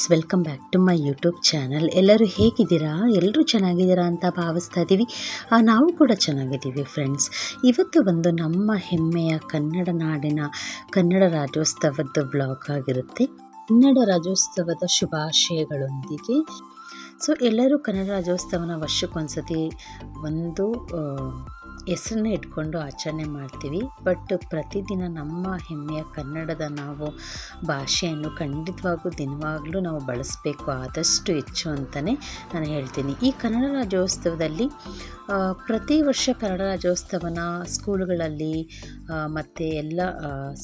Friends, welcome back to my YouTube channel. ಎಲ್ಲರೂ ಹೇಗಿದ್ದೀರಾ? ಎಲ್ಲರೂ ಚೆನ್ನಾಗಿದ್ದೀರಾ ಅಂತ ಭಾವಿಸ್ತಾ ಇದ್ದೀವಿ. ನಾವು ಕೂಡ ಚೆನ್ನಾಗಿದ್ದೀವಿ ಫ್ರೆಂಡ್ಸ್. ಇವತ್ತು ಒಂದು ನಮ್ಮ ಹೆಮ್ಮೆಯ ಕನ್ನಡ ನಾಡಿನ ಕನ್ನಡ ರಾಜ್ಯೋತ್ಸವದ ಬ್ಲಾಗ್ ಆಗಿರುತ್ತೆ. ಕನ್ನಡ ರಾಜ್ಯೋತ್ಸವದ ಶುಭಾಶಯಗಳೊಂದಿಗೆ. ಎಲ್ಲರೂ ಕನ್ನಡ ರಾಜ್ಯೋತ್ಸವನ ವರ್ಷಕ್ಕೊಂದ್ಸತಿ ಒಂದು ಹೆಸರನ್ನ ಇಟ್ಕೊಂಡು ಆಚರಣೆ ಮಾಡ್ತೀವಿ. ಬಟ್ ಪ್ರತಿದಿನ ನಮ್ಮ ಹೆಮ್ಮೆಯ ಕನ್ನಡದ ನಾವು ಭಾಷೆಯನ್ನು ಖಂಡಿತವಾಗೂ ದಿನವಾಗಲೂ ನಾವು ಬಳಸಬೇಕು, ಆದಷ್ಟು ಹೆಚ್ಚು ಅಂತಲೇ ನಾನು ಹೇಳ್ತೀನಿ. ಈ ಕನ್ನಡ ರಾಜ್ಯೋತ್ಸವದಲ್ಲಿ ಪ್ರತಿ ವರ್ಷ ಕನ್ನಡ ರಾಜ್ಯೋತ್ಸವನ ಸ್ಕೂಲ್ಗಳಲ್ಲಿ ಮತ್ತು ಎಲ್ಲ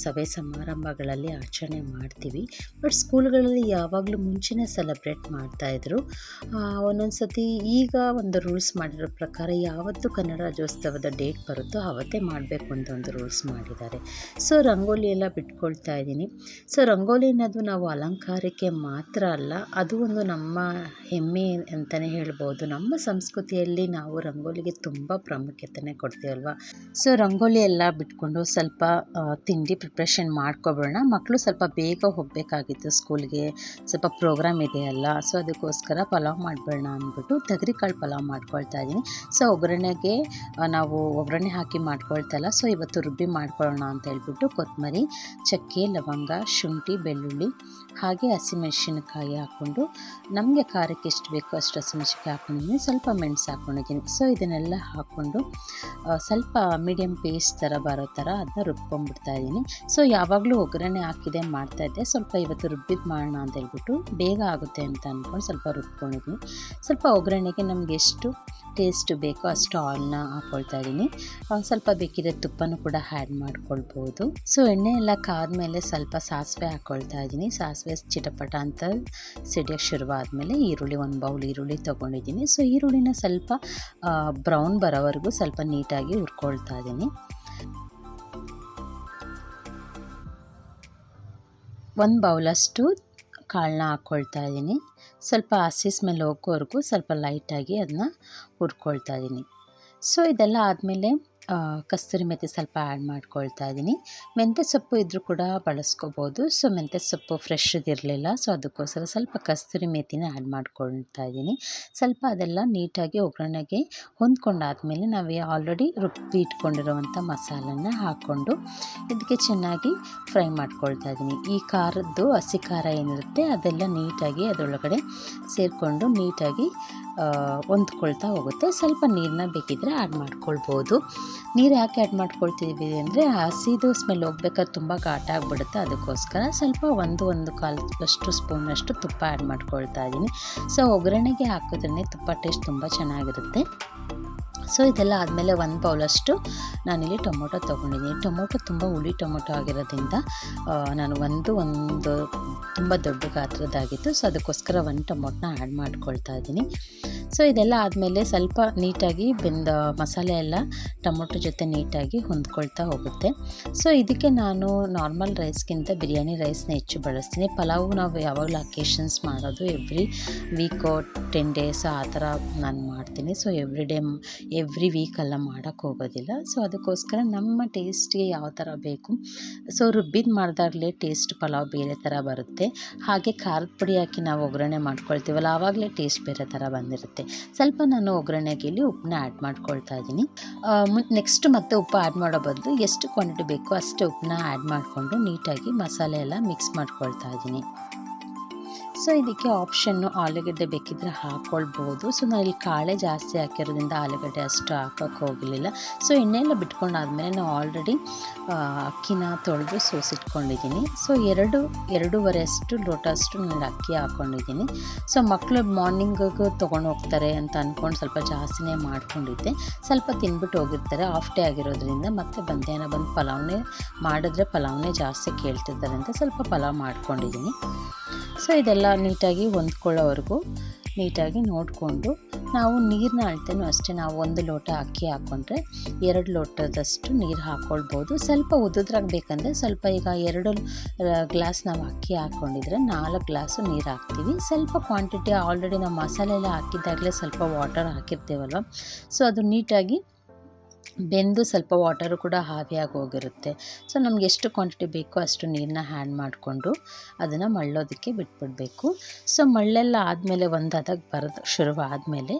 ಸಭೆ ಸಮಾರಂಭಗಳಲ್ಲಿ ಆಚರಣೆ ಮಾಡ್ತೀವಿ. ಬಟ್ ಸ್ಕೂಲ್ಗಳಲ್ಲಿ ಯಾವಾಗಲೂ ಮುಂಚೆನೇ ಸೆಲೆಬ್ರೇಟ್ ಮಾಡ್ತಾಯಿದ್ರು. ಒಂದೊಂದು ಸತಿ ಈಗ ಒಂದು ರೂಲ್ಸ್ ಮಾಡಿರೋ ಪ್ರಕಾರ ಯಾವತ್ತು ಕನ್ನಡ ರಾಜ್ಯೋತ್ಸವದ ಡೇಟ್ ಬರುತ್ತೋ ಆವತ್ತೇ ಮಾಡಬೇಕು ಅಂತ ಒಂದು ರೂಲ್ಸ್ ಮಾಡಿದ್ದಾರೆ. ರಂಗೋಲಿ ಎಲ್ಲ ಬಿಟ್ಕೊಳ್ತಾ ಇದ್ದೀನಿ. ರಂಗೋಲಿ ಅನ್ನೋದು ನಾವು ಅಲಂಕಾರಕ್ಕೆ ಮಾತ್ರ ಅಲ್ಲ, ಅದು ಒಂದು ನಮ್ಮ ಹೆಮ್ಮೆ ಅಂತಲೇ ಹೇಳ್ಬೋದು. ನಮ್ಮ ಸಂಸ್ಕೃತಿಯಲ್ಲಿ ನಾವು ರಂಗೋಲಿಗೆ ತುಂಬ ಪ್ರಾಮುಖ್ಯತೆನೇ ಕೊಡ್ತೀವಲ್ವ. ರಂಗೋಲಿ ಎಲ್ಲ ಬಿಟ್ಕೊಂಡು ಸ್ವಲ್ಪ ತಿಂಡಿ ಪ್ರಿಪ್ರೇಷನ್ ಮಾಡ್ಕೊಬಿಡೋಣ. ಮಕ್ಕಳು ಸ್ವಲ್ಪ ಬೇಗ ಹೋಗಬೇಕಾಗಿತ್ತು ಸ್ಕೂಲ್ಗೆ, ಸ್ವಲ್ಪ ಪ್ರೋಗ್ರಾಮ್ ಇದೆಯಲ್ಲ. ಅದಕ್ಕೋಸ್ಕರ ಪಲಾವ್ ಮಾಡಿಬಿಡೋಣ ಅಂದ್ಬಿಟ್ಟು ತೊಗರಿಕಾಳು ಪಲಾವ್ ಮಾಡ್ಕೊಳ್ತಾ ಇದ್ದೀನಿ. ಒಗ್ಗರಣೆಗೆ ನಾವು ಒಗ್ಗರಣೆ ಹಾಕಿ ಮಾಡ್ಕೊಳ್ತಾ ಇಲ್ಲ. ಇವತ್ತು ರುಬ್ಬಿ ಮಾಡ್ಕೊಳ್ಳೋಣ ಅಂತ ಹೇಳ್ಬಿಟ್ಟು ಕೊತ್ತಂಬರಿ, ಚಕ್ಕೆ, ಲವಂಗ, ಶುಂಠಿ, ಬೆಳ್ಳುಳ್ಳಿ ಹಾಗೆ ಹಸಿಮೆಣಸಿನಕಾಯಿ ಹಾಕ್ಕೊಂಡು, ನಮಗೆ ಖಾರಕ್ಕೆ ಎಷ್ಟು ಬೇಕೋ ಅಷ್ಟು ಹಸಿಮೆಣಸಿನಕಾಯಿ ಹಾಕ್ಕೊಂಡಿದ್ದೀನಿ. ಸ್ವಲ್ಪ ಮೆಣಸು ಹಾಕ್ಕೊಂಡಿದ್ದೀನಿ. ಇದನ್ನೆಲ್ಲ ಹಾಕ್ಕೊಂಡು ಸ್ವಲ್ಪ ಮೀಡಿಯಮ್ ಪೇಸ್ಟ್ ಥರ ಬರೋ ಥರ ಅದನ್ನ ರುಬ್ಕೊಂಡ್ಬಿಡ್ತಾ ಇದ್ದೀನಿ. ಯಾವಾಗಲೂ ಒಗ್ಗರಣೆ ಹಾಕಿದೆ ಮಾಡ್ತಾಯಿದ್ದೆ. ಸ್ವಲ್ಪ ಇವತ್ತು ರುಬ್ಬಿದ್ದು ಮಾಡೋಣ ಅಂತ ಹೇಳ್ಬಿಟ್ಟು ಬೇಗ ಆಗುತ್ತೆ ಅಂತ ಅಂದ್ಕೊಂಡು ಸ್ವಲ್ಪ ರುಬ್ಕೊಂಡಿದ್ದೀನಿ. ಸ್ವಲ್ಪ ಒಗ್ಗರಣೆಗೆ ನಮಗೆ ಎಷ್ಟು ಟೇಸ್ಟ್ ಬೇಕೋ ಅಷ್ಟು ಆಯಿಲ್ನ ಹಾಕ್ಕೊಳ್ತಾ ಇದ್ದೀನಿ. ಸ್ವಲ್ಪ ಬೇಕಿದ್ರೆ ತುಪ್ಪನೂ ಕೂಡ ಆ್ಯಡ್ ಮಾಡ್ಕೊಳ್ಬೋದು. ಎಣ್ಣೆ ಎಲ್ಲ ಕಾದ್ಮೇಲೆ ಸ್ವಲ್ಪ ಸಾಸಿವೆ ಹಾಕ್ಕೊಳ್ತಾ ಇದ್ದೀನಿ. ಸಾಸಿವೆ ಚಿಟಪಟ ಅಂತ ಸಿಡಿಯೋಕ್ಕೆ ಶುರುವಾದಮೇಲೆ ಒಂದು ಬೌಲ್ ಈರುಳ್ಳಿ ತೊಗೊಂಡಿದ್ದೀನಿ. ಈರುಳ್ಳಿನ ಸ್ವಲ್ಪ ಬ್ರೌನ್ ಬರೋವರೆಗೂ ಸ್ವಲ್ಪ ನೀಟಾಗಿ ಹುರ್ಕೊಳ್ತಾ ಇದ್ದೀನಿ. ಒಂದು ಬೌಲಷ್ಟು ಕಾಳನ್ನ ಹಾಕ್ಕೊಳ್ತಾ ಇದ್ದೀನಿ. ಸ್ವಲ್ಪ ಹಸಿ ಸ್ಮೆಲ್ ಹೋಗೋವರೆಗೂ ಸ್ವಲ್ಪ ಲೈಟಾಗಿ ಅದನ್ನ ಹುರ್ಕೊಳ್ತಾ ಇದ್ದೀನಿ. ಇದೆಲ್ಲ ಆದಮೇಲೆ ಕಸ್ತೂರಿ ಮೆಥಿ ಸ್ವಲ್ಪ ಆ್ಯಡ್ ಮಾಡ್ಕೊಳ್ತಾ ಇದ್ದೀನಿ. ಮೆಂತ್ಯ ಸೊಪ್ಪು ಇದ್ದರೂ ಕೂಡ ಬಳಸ್ಕೋಬೋದು. ಮೆಂತ್ಯ ಸೊಪ್ಪು ಫ್ರೆಶ್ದಿರಲಿಲ್ಲ, ಅದಕ್ಕೋಸ್ಕರ ಸ್ವಲ್ಪ ಕಸ್ತೂರಿ ಮೆಥಿನ ಆ್ಯಡ್ ಮಾಡ್ಕೊಳ್ತಾ ಇದ್ದೀನಿ. ಸ್ವಲ್ಪ ಅದೆಲ್ಲ ನೀಟಾಗಿ ಒಗ್ಗರಣೆಗೆ ಹೊಂದ್ಕೊಂಡಾದ್ಮೇಲೆ ನಾವು ಆಲ್ರೆಡಿ ರುಬ್ಬಿ ಇಟ್ಕೊಂಡಿರೋವಂಥ ಮಸಾಲನ್ನ ಹಾಕ್ಕೊಂಡು ಇದಕ್ಕೆ ಚೆನ್ನಾಗಿ ಫ್ರೈ ಮಾಡ್ಕೊಳ್ತಾ ಇದ್ದೀನಿ. ಈ ಖಾರದ್ದು ಹಸಿ ಖಾರ ಏನಿರುತ್ತೆ ಅದೆಲ್ಲ ನೀಟಾಗಿ ಅದರೊಳಗಡೆ ಸೇರಿಕೊಂಡು ನೀಟಾಗಿ ಹೊಂದ್ಕೊಳ್ತಾ ಹೋಗುತ್ತೆ. ಸ್ವಲ್ಪ ನೀರನ್ನ ಬೇಕಿದ್ದರೆ ಆ್ಯಡ್ ಮಾಡ್ಕೊಳ್ಬೋದು. ನೀರು ಯಾಕೆ ಆ್ಯಡ್ ಮಾಡ್ಕೊಳ್ತಿದ್ದೀವಿ ಅಂದರೆ ಹಸಿದು ಸ್ಮೆಲ್ ಹೋಗ್ಬೇಕಾದ್ರೆ ತುಂಬ ಘಾಟ ಆಗಿಬಿಡುತ್ತೆ. ಅದಕ್ಕೋಸ್ಕರ ಸ್ವಲ್ಪ ಒಂದು ಕಾಲಷ್ಟು ಸ್ಪೂನಷ್ಟು ತುಪ್ಪ ಆ್ಯಡ್ ಮಾಡ್ಕೊಳ್ತಾ ಇದ್ದೀನಿ. ಒಗ್ಗರಣೆಗೆ ಹಾಕಿದ್ರೆ ತುಪ್ಪ ಟೇಸ್ಟ್ ತುಂಬ ಚೆನ್ನಾಗಿರುತ್ತೆ. ಇದೆಲ್ಲ ಆದಮೇಲೆ ಒಂದು ಬೌಲಷ್ಟು ನಾನಿಲ್ಲಿ ಟೊಮೊಟೊ ತೊಗೊಂಡಿದ್ದೀನಿ. ಟೊಮೊಟೊ ತುಂಬ ಹುಳಿ ಟೊಮೊಟೊ ಆಗಿರೋದ್ರಿಂದ ನಾನು ಒಂದು ತುಂಬ ದೊಡ್ಡ ಗಾತ್ರದ್ದಾಗಿತ್ತು. ಅದಕ್ಕೋಸ್ಕರ ಒಂದು ಟೊಮೊಟೊನ ಆ್ಯಡ್ ಮಾಡ್ಕೊಳ್ತಾ ಇದ್ದೀನಿ. ಇದೆಲ್ಲ ಆದಮೇಲೆ ಸ್ವಲ್ಪ ನೀಟಾಗಿ ಮಸಾಲೆ ಎಲ್ಲ ಟೊಮೊಟೊ ಜೊತೆ ನೀಟಾಗಿ ಹೊಂದ್ಕೊಳ್ತಾ ಹೋಗುತ್ತೆ. ಇದಕ್ಕೆ ನಾನು ನಾರ್ಮಲ್ ರೈಸ್ಗಿಂತ ಬಿರಿಯಾನಿ ರೈಸ್ನ ಹೆಚ್ಚು ಬಳಸ್ತೀನಿ. ಪಲಾವು ನಾವು ಯಾವಾಗಲೂ ಅಕೇಶನ್ಸ್ ಮಾಡೋದು ಎವ್ರಿ ವೀಕೋ 10 ಡೇಸ್ ಆ ಥರ ನಾನು ಮಾಡ್ತೀನಿ. ಎವ್ರಿ ವೀಕೆಲ್ಲ ಮಾಡೋಕ್ಕೆ ಹೋಗೋದಿಲ್ಲ. ಅದಕ್ಕೋಸ್ಕರ ನಮ್ಮ ಟೇಸ್ಟ್ಗೆ ಯಾವ ಥರ ಬೇಕು. ರುಬ್ಬಿದ್ದು ಮಾಡಿದಾಗಲೇ ಟೇಸ್ಟ್ ಪಲಾವ್ ಬೇರೆ ಥರ ಬರುತ್ತೆ. ಹಾಗೆ ಖಾರದ ಪುಡಿ ಹಾಕಿ ನಾವು ಒಗ್ಗರಣೆ ಮಾಡ್ಕೊಳ್ತೀವಲ್ಲ, ಆವಾಗಲೇ ಟೇಸ್ಟ್ ಬೇರೆ ಥರ ಬಂದಿರುತ್ತೆ. ಸ್ವಲ್ಪ ನಾನು ಒಗ್ಗರಣೆಗೆ ಇಲ್ಲಿ ಉಪ್ಪನ್ನ ಆ್ಯಡ್ ಮಾಡ್ಕೊಳ್ತಾ ಇದ್ದೀನಿ. ನೆಕ್ಸ್ಟ್ ಮತ್ತೆ ಉಪ್ಪು ಆ್ಯಡ್ ಮಾಡೋ ಬದಲು ಎಷ್ಟು ಕ್ವಾಂಟಿಟಿ ಬೇಕೋ ಅಷ್ಟು ಉಪ್ಪನ್ನ ಆ್ಯಡ್ ಮಾಡಿಕೊಂಡು ನೀಟಾಗಿ ಮಸಾಲೆ ಎಲ್ಲ ಮಿಕ್ಸ್ ಮಾಡ್ಕೊಳ್ತಾ ಇದ್ದೀನಿ. ಇದಕ್ಕೆ ಆಪ್ಷನ್ನು ಆಲೂಗಡ್ಡೆ ಬೇಕಿದ್ದರೆ ಹಾಕ್ಕೊಳ್ಬೋದು. ನಾನು ಇಲ್ಲಿ ಕಾಳೆ ಜಾಸ್ತಿ ಹಾಕಿರೋದ್ರಿಂದ ಆಲೂಗಡ್ಡೆ ಅಷ್ಟು ಹಾಕೋಕ್ಕೆ ಹೋಗಲಿಲ್ಲ. ಎಣ್ಣೆ ಎಲ್ಲ ಬಿಟ್ಕೊಂಡಾದ್ಮೇಲೆ ನಾವು ಆಲ್ರೆಡಿ ಅಕ್ಕಿನ ತೊಳೆದು ಸೋಸಿಟ್ಕೊಂಡಿದ್ದೀನಿ. 2.5 ಲೋಟಷ್ಟು ನಾನು ಅಕ್ಕಿ ಹಾಕ್ಕೊಂಡಿದ್ದೀನಿ. ಮಕ್ಕಳು ಮಾರ್ನಿಂಗಿಗೂ ತೊಗೊಂಡು ಹೋಗ್ತಾರೆ ಅಂತ ಅಂದ್ಕೊಂಡು ಸ್ವಲ್ಪ ಜಾಸ್ತಿನೇ ಮಾಡ್ಕೊಂಡಿದ್ದೆ. ಸ್ವಲ್ಪ ತಿಂದ್ಬಿಟ್ಟು ಹೋಗಿರ್ತಾರೆ, ಆಫ್ ಡೇ ಆಗಿರೋದ್ರಿಂದ. ಮತ್ತು ಮಧ್ಯಾಹ್ನ ಬಂದು ಪಲಾವ್ನೇ ಜಾಸ್ತಿ ಕೇಳ್ತಿರ್ತಾರೆ ಅಂತ ಸ್ವಲ್ಪ ಪಲಾವ್ ಮಾಡ್ಕೊಂಡಿದ್ದೀನಿ. ಇದೆಲ್ಲ ನೀಟಾಗಿ ಹೊಂದ್ಕೊಳ್ಳೋವರೆಗೂ ನೀಟಾಗಿ ನೋಡಿಕೊಂಡು ನಾವು ನೀರನ್ನ ಅಳ್ತೇನೂ ಅಷ್ಟೇ. ನಾವು 1 ಲೋಟ ಅಕ್ಕಿ ಹಾಕ್ಕೊಂಡ್ರೆ 2 ಲೋಟದಷ್ಟು ನೀರು ಹಾಕ್ಕೊಳ್ಬೋದು. ಸ್ವಲ್ಪ ಉದುದ್ರಾಗಬೇಕಂದ್ರೆ ಸ್ವಲ್ಪ, ಈಗ 2 ಗ್ಲಾಸ್ ನಾವು ಅಕ್ಕಿ ಹಾಕ್ಕೊಂಡಿದ್ರೆ 4 ಗ್ಲಾಸು ನೀರು ಹಾಕ್ತೀವಿ. ಸ್ವಲ್ಪ ಕ್ವಾಂಟಿಟಿ ಆಲ್ರೆಡಿ ನಾವು ಮಸಾಲೆ ಎಲ್ಲ ಹಾಕಿದ್ದಾಗಲೇ ಸ್ವಲ್ಪ ವಾಟರ್ ಹಾಕಿರ್ತೀವಲ್ವ, ಅದು ನೀಟಾಗಿ ಬೆಂದು ಸ್ವಲ್ಪ ವಾಟರು ಕೂಡ ಆವಿಯಾಗಿ ಹೋಗಿರುತ್ತೆ. ಸೊ ನಮ್ಗೆ ಎಷ್ಟು ಕ್ವಾಂಟಿಟಿ ಬೇಕೋ ಅಷ್ಟು ನೀರನ್ನ ಆ್ಯಡ್ ಮಾಡಿಕೊಂಡು ಅದನ್ನು ಮಳ್ಳೋದಕ್ಕೆ ಬಿಟ್ಬಿಡಬೇಕು. ಸೊ ಮಳ್ಳೆಲ್ಲ ಆದಮೇಲೆ ಒಂದು ಹದಕ್ಕೆ ಬರೋದು ಶುರುವಾದಮೇಲೆ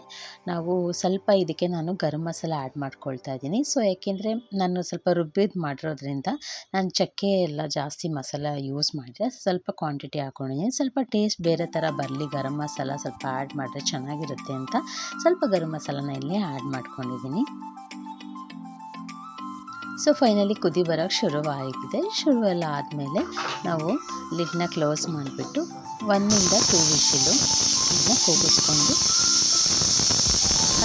ನಾವು ಸ್ವಲ್ಪ ಇದಕ್ಕೆ ನಾನು ಗರಂ ಮಸಾಲ ಆ್ಯಡ್ ಮಾಡ್ಕೊಳ್ತಾ ಇದ್ದೀನಿ. ಸೊ ಯಾಕೆಂದರೆ ನಾನು ಸ್ವಲ್ಪ ರುಬ್ಬಿದ್ದು ಮಾಡಿರೋದ್ರಿಂದ ನಾನು ಚಕ್ಕೆ ಎಲ್ಲ ಜಾಸ್ತಿ ಮಸಾಲ ಯೂಸ್ ಮಾಡಿದೆ, ಸ್ವಲ್ಪ ಕ್ವಾಂಟಿಟಿ ಹಾಕ್ಕೊಂಡಿದ್ದೀನಿ. ಸ್ವಲ್ಪ ಟೇಸ್ಟ್ ಬೇರೆ ಥರ ಬರಲಿ, ಗರಂ ಮಸಾಲ ಸ್ವಲ್ಪ ಆ್ಯಡ್ ಮಾಡಿದ್ರೆ ಚೆನ್ನಾಗಿರುತ್ತೆ ಅಂತ ಸ್ವಲ್ಪ ಗರಂ ಮಸಾಲನ ಇಲ್ಲಿ ಆ್ಯಡ್ ಮಾಡ್ಕೊಂಡಿದ್ದೀನಿ. ಸೊ ಫೈನಲಿ ಕುದಿ ಬರೋಕ್ಕೆ ಶುರುವಾಗಿದೆ. ಶುರುವೆಲ್ಲ ಆದಮೇಲೆ ನಾವು ಲಿಡ್ನ ಕ್ಲೋಸ್ ಮಾಡಿಬಿಟ್ಟು 1 ಇಂದ 2 ವಿಷಿಲು ಇದನ್ನ ಕೂಗಿಸ್ಕೊಂಡು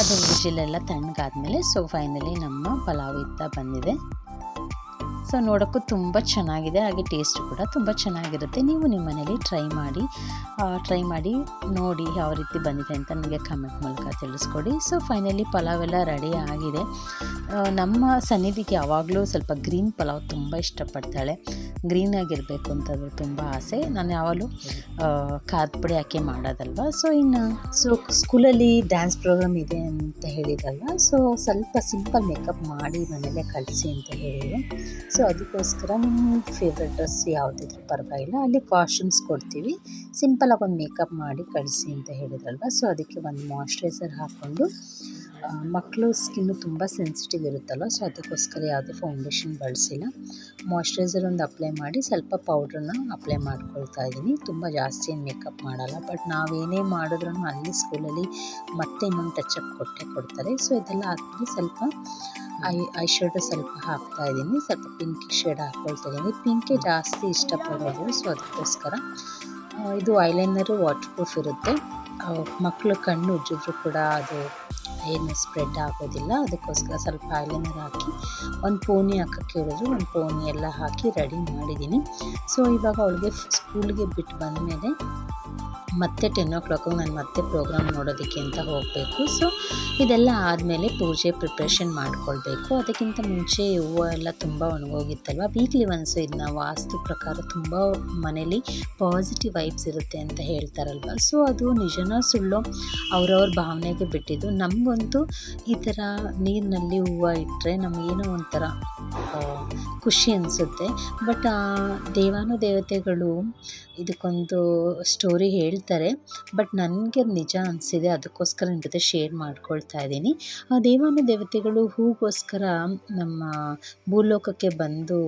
ಅದು ವಿಷಿಲೆಲ್ಲ ತಣ್ಣಗಾದ್ಮೇಲೆ ಸೊ ಫೈನಲಿ ನಮ್ಮ ಪಲಾವ್ ಇತ್ತ ಬಂದಿದೆ. ಸೊ ನೋಡೋಕ್ಕೂ ತುಂಬ ಚೆನ್ನಾಗಿದೆ, ಹಾಗೆ ಟೇಸ್ಟ್ ಕೂಡ ತುಂಬ ಚೆನ್ನಾಗಿರುತ್ತೆ. ನೀವು ನಿಮ್ಮ ಮನೇಲಿ ಟ್ರೈ ಮಾಡಿ ನೋಡಿ ಯಾವ ರೀತಿ ಬಂದಿದೆ ಅಂತ ನನಗೆ ಕಮೆಂಟ್ ಮೂಲಕ ತಿಳಿಸ್ಕೊಡಿ. ಸೊ ಫೈನಲಿ ಪಲಾವ್ ಎಲ್ಲ ರೆಡಿ ಆಗಿದೆ. ನಮ್ಮ ಸನ್ನಿಧಿಗೆ ಯಾವಾಗಲೂ ಸ್ವಲ್ಪ ಗ್ರೀನ್ ಪಲಾವ್ ತುಂಬ ಇಷ್ಟಪಡ್ತಾಳೆ, ಗ್ರೀನಾಗಿರಬೇಕು ಅಂತಂದರೆ ತುಂಬ ಆಸೆ. ನಾನು ಯಾವಾಗಲೂ ಖಾರದ ಪುಡಿ ಹಾಕಿ ಮಾಡೋದಲ್ವ. ಸೊ ಸ್ಕೂಲಲ್ಲಿ ಡ್ಯಾನ್ಸ್ ಪ್ರೋಗ್ರಾಮ್ ಇದೆ ಅಂತ ಹೇಳಿದಲ್ವ, ಸೊ ಸ್ವಲ್ಪ ಸಿಂಪಲ್ ಮೇಕಪ್ ಮಾಡಿ ಮನೇಲೆ ಕಳಿಸಿ ಅಂತ ಹೇಳಿದರು. ಸೊ ಅದಕ್ಕೋಸ್ಕರ ನಿಮ್ಮ ಫೇವ್ರೆಟ್ ಡ್ರೆಸ್ ಯಾವುದಿದ್ರೂ ಪರವಾಗಿಲ್ಲ, ಅಲ್ಲಿ ಕಾಸ್ಟ್ಯೂಮ್ಸ್ ಕೊಡ್ತೀವಿ, ಸಿಂಪಲಾಗಿ ಒಂದು ಮೇಕಪ್ ಮಾಡಿ ಕಳಿಸಿ ಅಂತ ಹೇಳಿದ್ರಲ್ವ. ಸೊ ಅದಕ್ಕೆ ಒಂದು ಮಾಯ್ಶ್ಚರೈಸರ್ ಹಾಕ್ಕೊಂಡು, ಮಕ್ಕಳು ಸ್ಕಿನ್ನು ತುಂಬ ಸೆನ್ಸಿಟಿವ್ ಇರುತ್ತಲ್ಲ, ಸೊ ಅದಕ್ಕೋಸ್ಕರ ಯಾವುದೇ ಫೌಂಡೇಶನ್ ಬಳಸಿಲ್ಲ. ಮಾಯ್ಶ್ಚರೈಸರ್ ಒಂದು ಅಪ್ಲೈ ಮಾಡಿ ಸ್ವಲ್ಪ ಪೌಡ್ರನ್ನ ಅಪ್ಲೈ ಮಾಡ್ಕೊಳ್ತಾ ಇದ್ದೀನಿ. ತುಂಬ ಜಾಸ್ತಿ ಏನು ಮೇಕಪ್ ಮಾಡಲ್ಲ, ಬಟ್ ನಾವೇನೇ ಮಾಡಿದ್ರೂ ಅಲ್ಲಿ ಸ್ಕೂಲಲ್ಲಿ ಮತ್ತೆ ಇನ್ನೊಂದು ಟಚಪ್ ಕೊಡ್ತಾರೆ. ಸೊ ಇದೆಲ್ಲ ಆದಮೇಲೆ ಸ್ವಲ್ಪ ಐ ಶೇಡೋ ಸ್ವಲ್ಪ ಹಾಕ್ತಾ ಇದ್ದೀನಿ, ಸ್ವಲ್ಪ ಪಿಂಕ್ ಶೇಡ್ ಹಾಕ್ಕೊಳ್ತಾ ಇದ್ದೀನಿ. ಪಿಂಕೇ ಜಾಸ್ತಿ ಇಷ್ಟಪಡೋದು, ಸೊ ಅದಕ್ಕೋಸ್ಕರ ಇದು ಐಲೈನರು ವಾಟರ್ ಪ್ರೂಫ್ ಇರುತ್ತೆ. ಮಕ್ಕಳು ಕಣ್ಣು ಉಜ್ಜಿದ್ರು ಕೂಡ ಅದು ಏನು ಸ್ಪ್ರೆಡ್ ಆಗೋದಿಲ್ಲ, ಅದಕ್ಕೋಸ್ಕರ ಸ್ವಲ್ಪ ಐಲೈನರ್ ಹಾಕಿ ಒಂದು ಪೋನಿ ಹಾಕೋಕ್ಕೆ ಹೇಳಿದ್ರು, ಒಂದು ಪೋನಿ ಎಲ್ಲ ಹಾಕಿ ರೆಡಿ ಮಾಡಿದ್ದೀನಿ. ಸೊ ಇವಾಗ ಅವಳಿಗೆ ಸ್ಕೂಲ್ಗೆ ಬಿಟ್ಟು ಬಂದಮೇಲೆ ಮತ್ತೆ 10 o'clock ನಾನು ಮತ್ತೆ ಪ್ರೋಗ್ರಾಮ್ ನೋಡೋದಕ್ಕೆ ಅಂತ ಹೋಗಬೇಕು. ಸೊ ಇದೆಲ್ಲ ಆದಮೇಲೆ ಪೂಜೆ ಪ್ರಿಪ್ರೇಷನ್ ಮಾಡ್ಕೊಳ್ಬೇಕು. ಅದಕ್ಕಿಂತ ಮುಂಚೆ ಹೂವು ಎಲ್ಲ ತುಂಬ ಒಣಗೋಗಿತ್ತಲ್ವ, ವೀಕ್ಲಿ ಒನ್ಸ್ ಇದನ್ನ ವಾಸ್ತು ಪ್ರಕಾರ ತುಂಬ ಮನೇಲಿ ಪಾಸಿಟಿವ್ ವೈಬ್ಸ್ ಇರುತ್ತೆ ಅಂತ ಹೇಳ್ತಾರಲ್ವ. ಸೊ ಅದು ನಿಜನೋ ಸುಳ್ಳೋ ಅವ್ರವ್ರ ಭಾವನೆಗೆ ಬಿಟ್ಟಿದ್ದು. ನಮಗಂತೂ ಈ ಥರ ನೀರಿನಲ್ಲಿ ಹೂವು ಇಟ್ಟರೆ ನಮಗೇನೋ ಒಂಥರ ಖುಷಿ ಅನಿಸುತ್ತೆ. ಬಟ್ ದೇವಾನುದೇವತೆಗಳು ಇದಕ್ಕೊಂದು ಸ್ಟೋರಿ ಹೇಳ್ತಾರೆ, ಬಟ್ ನನಗೆ ನಿಜ ಅನಿಸಿದೆ, ಅದಕ್ಕೋಸ್ಕರ ನಿಮ್ಮ ಜೊತೆ ಶೇರ್ ಮಾಡ್ಕೊಳ್ತಾ ಇದ್ದೀನಿ. ದೇವಾನುದೇವತೆಗಳು ಹೂಗೋಸ್ಕರ ನಮ್ಮ ಭೂಲೋಕಕ್ಕೆ ಬಂದು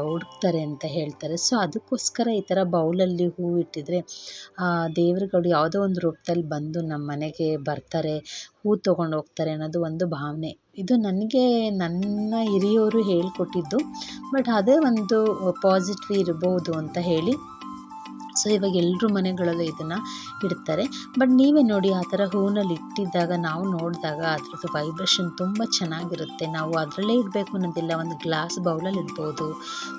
ಹುಡುಕ್ತಾರೆ ಅಂತ ಹೇಳ್ತಾರೆ. ಸೊ ಅದಕ್ಕೋಸ್ಕರ ಈ ಥರ ಬೌಲಲ್ಲಿ ಹೂವು ಇಟ್ಟಿದ್ರೆ ದೇವರುಗಳು ಯಾವುದೋ ಒಂದು ರೂಪದಲ್ಲಿ ಬಂದು ನಮ್ಮ ಮನೆಗೆ ಬರ್ತಾರೆ, ಹೂ ತೊಗೊಂಡು ಹೋಗ್ತಾರೆ ಅನ್ನೋದು ಒಂದು ಭಾವನೆ. ಇದು ನನಗೆ ನನ್ನ ಹಿರಿಯವರು ಹೇಳಿಕೊಟ್ಟಿದ್ದು, ಬಟ್ ಅದೇ ಒಂದು ಪಾಸಿಟಿವ್ ಇರ್ಬೋದು ಅಂತ ಹೇಳಿ ಸೊ ಇವಾಗ ಎಲ್ಲರೂ ಮನೆಗಳಲ್ಲೂ ಇದನ್ನು ಇಡ್ತಾರೆ. ಬಟ್ ನೀವೇ ನೋಡಿ, ಆ ಥರ ಹೂವಿನಲ್ಲಿ ಇಟ್ಟಿದ್ದಾಗ ನಾವು ನೋಡಿದಾಗ ಅದ್ರದ್ದು ವೈಬ್ರೇಷನ್ ತುಂಬ ಚೆನ್ನಾಗಿರುತ್ತೆ. ನಾವು ಅದರಲ್ಲೇ ಇಡಬೇಕು ಅನ್ನೋದಿಲ್ಲ, ಒಂದು ಗ್ಲಾಸ್ ಬೌಲಲ್ಲಿ ಇಡ್ಬೋದು,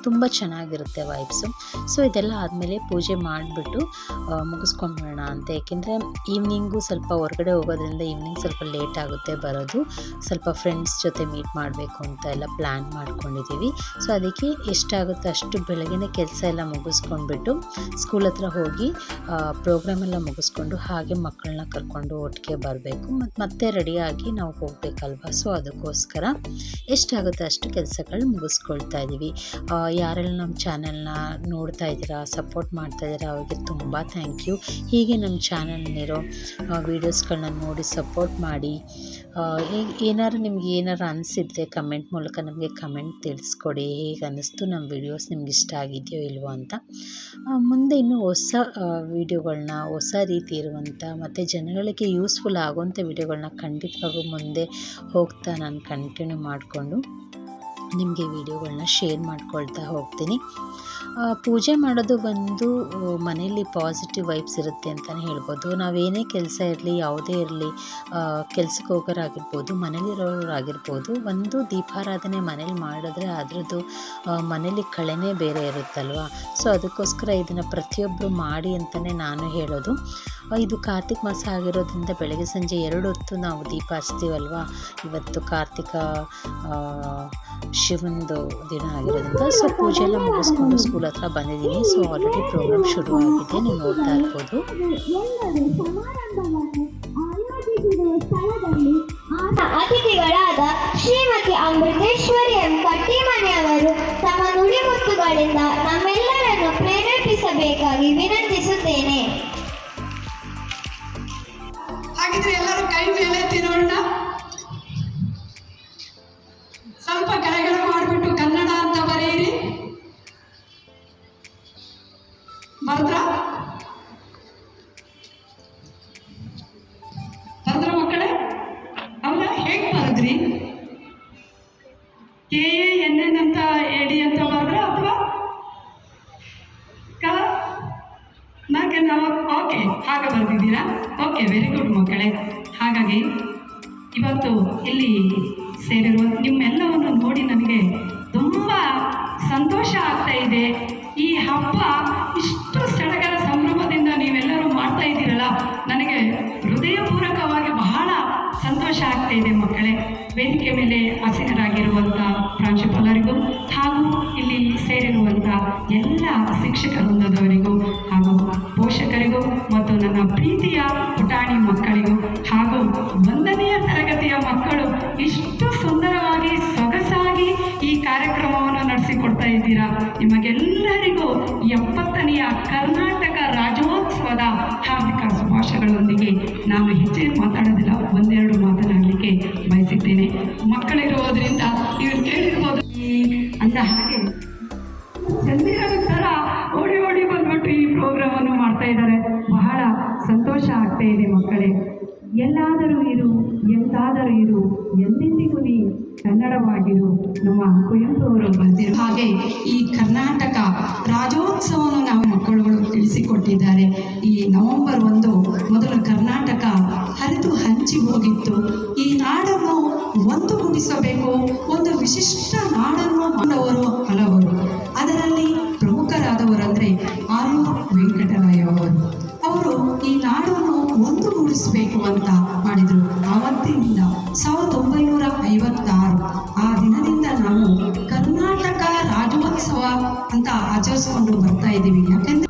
ತುಂಬ ಚೆನ್ನಾಗಿರುತ್ತೆ ವೈಬ್ಸು. ಸೊ ಇದೆಲ್ಲ ಆದಮೇಲೆ ಪೂಜೆ ಮಾಡಿಬಿಟ್ಟು ಮುಗಿಸ್ಕೊಂಡ್ಬಿಡೋಣ ಅಂತ. ಏಕೆಂದರೆ ಈವ್ನಿಂಗು ಸ್ವಲ್ಪ ಹೊರಗಡೆ ಹೋಗೋದ್ರಿಂದ ಈವ್ನಿಂಗ್ ಸ್ವಲ್ಪ ಲೇಟ್ ಆಗುತ್ತೆ ಬರೋದು, ಸ್ವಲ್ಪ ಫ್ರೆಂಡ್ಸ್ ಜೊತೆ ಮೀಟ್ ಮಾಡಬೇಕು ಅಂತ ಎಲ್ಲ ಪ್ಲ್ಯಾನ್ ಮಾಡ್ಕೊಂಡಿದ್ದೀವಿ. ಸೊ ಅದಕ್ಕೆ ಎಷ್ಟಾಗುತ್ತೋ ಅಷ್ಟು ಬೆಳಗ್ಗೆ ಕೆಲಸ ಎಲ್ಲ ಮುಗಿಸ್ಕೊಂಡ್ಬಿಟ್ಟು ಸ್ಕೂಲ್ ಹತ್ರ ಹೋಗಿ ಪ್ರೋಗ್ರಾಮ್ ಎಲ್ಲ ಮುಗಿಸ್ಕೊಂಡು ಹಾಗೆ ಮಕ್ಕಳನ್ನ ಕರ್ಕೊಂಡು ಒಟ್ಟಿಗೆ ಬರಬೇಕು, ಮತ್ತು ಮತ್ತೆ ರೆಡಿಯಾಗಿ ನಾವು ಹೋಗಬೇಕಲ್ವ. ಸೊ ಅದಕ್ಕೋಸ್ಕರ ಎಷ್ಟಾಗುತ್ತೆ ಅಷ್ಟು ಕೆಲಸಗಳು ಮುಗಿಸ್ಕೊಳ್ತಾ ಇದ್ದೀವಿ. ಯಾರೆಲ್ಲ ನಮ್ಮ ಚಾನಲ್ನ ನೋಡ್ತಾ ಇದ್ದೀರಾ, ಸಪೋರ್ಟ್ ಮಾಡ್ತಾ ಇದ್ದೀರಾ, ಅವ್ರಿಗೆ ತುಂಬ ಥ್ಯಾಂಕ್ ಯು. ಹೀಗೆ ನಮ್ಮ ಚಾನಲ್ನಿರೋ ವೀಡಿಯೋಸ್ಗಳನ್ನ ನೋಡಿ ಸಪೋರ್ಟ್ ಮಾಡಿ. ಏನಾದ್ರು ನಿಮ್ಗೆ ಏನಾರು ಅನಿಸಿದರೆ ಕಮೆಂಟ್ ಮೂಲಕ ನಮಗೆ ಕಮೆಂಟ್ ತಿಳಿಸ್ಕೊಡಿ, ಹೇಗೆ ಅನ್ನಿಸ್ತು ನಮ್ಮ ವೀಡಿಯೋಸ್ ನಿಮ್ಗೆ ಇಷ್ಟ ಆಗಿದೆಯೋ ಇಲ್ವೋ ಅಂತ. ಮುಂದೆ ಇನ್ನೂ ಹೊಸ ವೀಡಿಯೋಗಳನ್ನ, ಹೊಸ ರೀತಿ ಇರುವಂಥ ಮತ್ತು ಜನಗಳಿಗೆ ಯೂಸ್ಫುಲ್ ಆಗುವಂಥ ವೀಡಿಯೋಗಳನ್ನ ಖಂಡಿತವಾಗೂ ಮುಂದೆ ಹೋಗ್ತಾ ನಾನು ಕಂಟಿನ್ಯೂ ಮಾಡಿಕೊಂಡು ನಿಮಗೆ ವೀಡಿಯೋಗಳನ್ನ ಶೇರ್ ಮಾಡ್ಕೊಳ್ತಾ ಹೋಗ್ತೀನಿ. ಪೂಜೆ ಮಾಡೋದು ಬಂದು ಮನೆಯಲ್ಲಿ ಪಾಸಿಟಿವ್ ವೈಬ್ಸ್ ಇರುತ್ತೆ ಅಂತಲೇ ಹೇಳ್ಬೋದು. ನಾವೇನೇ ಕೆಲಸ ಇರಲಿ, ಯಾವುದೇ ಇರಲಿ, ಕೆಲ್ಸಕ್ಕೆ ಹೋಗೋರಾಗಿರ್ಬೋದು, ಮನೇಲಿರೋರಾಗಿರ್ಬೋದು, ಒಂದು ದೀಪಾರಾಧನೆ ಮನೇಲಿ ಮಾಡಿದ್ರೆ ಅದರದ್ದು ಮನೇಲಿ ಕಳೆನೇ ಬೇರೆ ಇರುತ್ತಲ್ವ. ಸೊ ಅದಕ್ಕೋಸ್ಕರ ಇದನ್ನು ಪ್ರತಿಯೊಬ್ಬರು ಮಾಡಿ ಅಂತಲೇ ನಾನು ಹೇಳೋದು. ಇದು ಕಾರ್ತಿಕ ಮಾಸ ಆಗಿರೋದ್ರಿಂದ ಬೆಳಗ್ಗೆ ಸಂಜೆ 2 ಹೊತ್ತು ನಾವು ದೀಪ ಹಚ್ತೀವಲ್ವ. ಇವತ್ತು ಕಾರ್ತಿಕ ಶಿವಂದು ದಿನ ಆಗಿರೋದ್ರಿಂದ ಸೊ ಪೂಜೆ ಎಲ್ಲ ಮುಗಿಸ್ಕೊಂಡು ಸ್ಕೂಲ್ ಹತ್ರ ಬಂದಿದ್ದೀನಿ. ಸೊ ಆಲ್ರೆಡಿ ಪ್ರೋಗ್ರಾಮ್ ಶುರು ಆಗಿದೆ, ನೀವು ನೋಡ್ತಾ ಇರ್ಬೋದು. ಅತಿಥಿಗಳಾದ ಶ್ರೀಮತಿ ಅಮೃತೇಶ್ವರಿ ಎಂ ಕಟ್ಟಿಮನೆಯವರು ತಮ್ಮ ನುಡಿಮುತ್ತುಗಳಿಂದ ನಮ್ಮೆಲ್ಲರನ್ನು ಪ್ರೇರೇಪಿಸಬೇಕಾಗಿ ವಿನಂತಿಸುತ್ತೇನೆ. ಹಾಗಿದ್ರೆ ಎಲ್ಲರೂ ಕೈ ಮೇಲೆ ತಿನ್ನೋಣ. ಸ್ವಲ್ಪ ಕೆಳಗಡೆ ಮಾಡಿಬಿಟ್ಟು ಕನ್ನಡ ಅಂತ ಬರೆಯಿರಿ. ಬರ್ದ್ರ ಮಕ್ಕಳೇ? ಹೌದಾ? ಹೇಗೆ ಬರದ್ರಿ? KANN ಅಂತ AD ಅಂತ ಬರೆದ್ರ ಅಥವಾ ಓಕೆ, ಹಾಗೆ ಬರೆದಿದ್ದೀರಾ? ಓಕೆ, ವೆರಿ ಗುಡ್ ಮಕ್ಕಳೇ. ಹಾಗಾಗಿ ಇವತ್ತು ಇಲ್ಲಿ ಸೇರಿರುವ ನಿಮ್ಮೆಲ್ಲವನ್ನು ನೋಡಿ ನನಗೆ ತುಂಬ ಸಂತೋಷ ಆಗ್ತಾ ಇದೆ. ಈ ಹಬ್ಬ ಇಷ್ಟು ಸಡಗರ ಸಂಭ್ರಮದಿಂದ ನೀವೆಲ್ಲರೂ ಮಾಡ್ತಾ ಇದ್ದೀರಲ್ಲ, ನನಗೆ ಹೃದಯಪೂರ್ವಕವಾಗಿ ಬಹಳ ಸಂತೋಷ ಆಗ್ತಾ ಇದೆ ಮಕ್ಕಳೇ. ವೇದಿಕೆ ಮೇಲೆ ಆಸೀನರಾಗಿರುವಂಥ ಪ್ರಾಂಶುಪಾಲರಿಗೂ ಹಾಗೂ ಇಲ್ಲಿ ಸೇರಿರುವಂಥ ಎಲ್ಲ ಶಿಕ್ಷಕ ವೃಂದದವರಿಗೂ ಹಾಗೂ ಪೋಷಕರಿಗೂ ಮತ್ತು ನನ್ನ ಪ್ರೀತಿಯ ಪುಟಾಣಿ ಮಕ್ಕಳಿಗೂ ಹಾಗೂ 1ನೆಯ ತರಗತಿಯ ಮಕ್ಕಳು ಇಷ್ಟು ಸುಂದರವಾಗಿ ಸೊಗಸಾಗಿ ಈ ಕಾರ್ಯಕ್ರಮವನ್ನು ನಡೆಸಿಕೊಡ್ತಾ ಇದ್ದೀರಾ. ನಿಮಗೆಲ್ಲರಿಗೂ 70ನೆಯ ಕರ್ನಾಟಕ ರಾಜ್ಯೋತ್ಸವದ ಹಾರ್ದಿಕ ಶುಭಾಶಯಗಳೊಂದಿಗೆ ನಾನು ಹೆಚ್ಚು ಮಾತಾಡೋದಿಲ್ಲ, ಒಂದೆರಡು ಮಾತನಾಡಲಿಕ್ಕೆ ಬಯಸಿದ್ದೇನೆ. ಮಕ್ಕಳಿರುವುದರಿಂದ ಇವರು ಕೇಳಿರ್ಬೋದು. ಅಂದ ಹಾಗೆ ಚಂದಿರನ ಥರ ಓಡಿ ಓಡಿ ಬಂದ್ಬಿಟ್ಟು ಈ ಪ್ರೋಗ್ರಾಮನ್ನು ಮಾಡ್ತಾ ಇದ್ದಾರೆ. ಬಹಳ ಸಂತೋಷ ಆಗ್ತಾ ಇದೆ ಮಕ್ಕಳೇ. ಎಲ್ಲಾದರೂ ಇರು, ಎಂತಾದರೂ ಇರು, ಎಂದೆಂದಿಗೂ ನೀ ಕನ್ನಡವಾಗಿರು, ನಮ್ಮ ಕುವೆಂಪು ಅವರು ಬರೆದಿರು ಹಾಗೆ ಈ ಕರ್ನಾಟಕ ರಾಜ್ಯೋತ್ಸವವನ್ನು ನಾವು ಮಕ್ಕಳುಗಳು ತಿಳಿಸಿಕೊಟ್ಟಿದ್ದಾರೆ. ಈ ನವೆಂಬರ್ 1 ಮೊದಲು ಕರ್ನಾಟಕ ಹರಿದು ಹಂಚಿ ಹೋಗಿತ್ತು. ಈ ನಾಡನ್ನು ಒಂದುಗೂಡಿಸಬೇಕು, ಒಂದು ವಿಶಿಷ್ಟ ನಾಡನ್ನು ಮಾಡವರು ಹಲವರು. ಅದರಲ್ಲಿ ಪ್ರಮುಖರಾದವರಂದರೆ ಆಲೂರು ವೆಂಕಟರಾಯವರು. ಅವರು ಈ ನಾಡನ್ನು ಒಂದುಗೂಡಿಸಬೇಕು ಅಂತ ಮಾಡಿದರು. ಆವತ್ತಿನಿಂದ 1956 ಆ ದಿನದಿಂದ ನಾವು ಕರ್ನಾಟಕ ರಾಜ್ಯೋತ್ಸವ ಅಂತ ಆಚರಿಸ್ಕೊಂಡು ಬರ್ತಾ ಇದ್ದೀವಿ. ಯಾಕೆಂದರೆ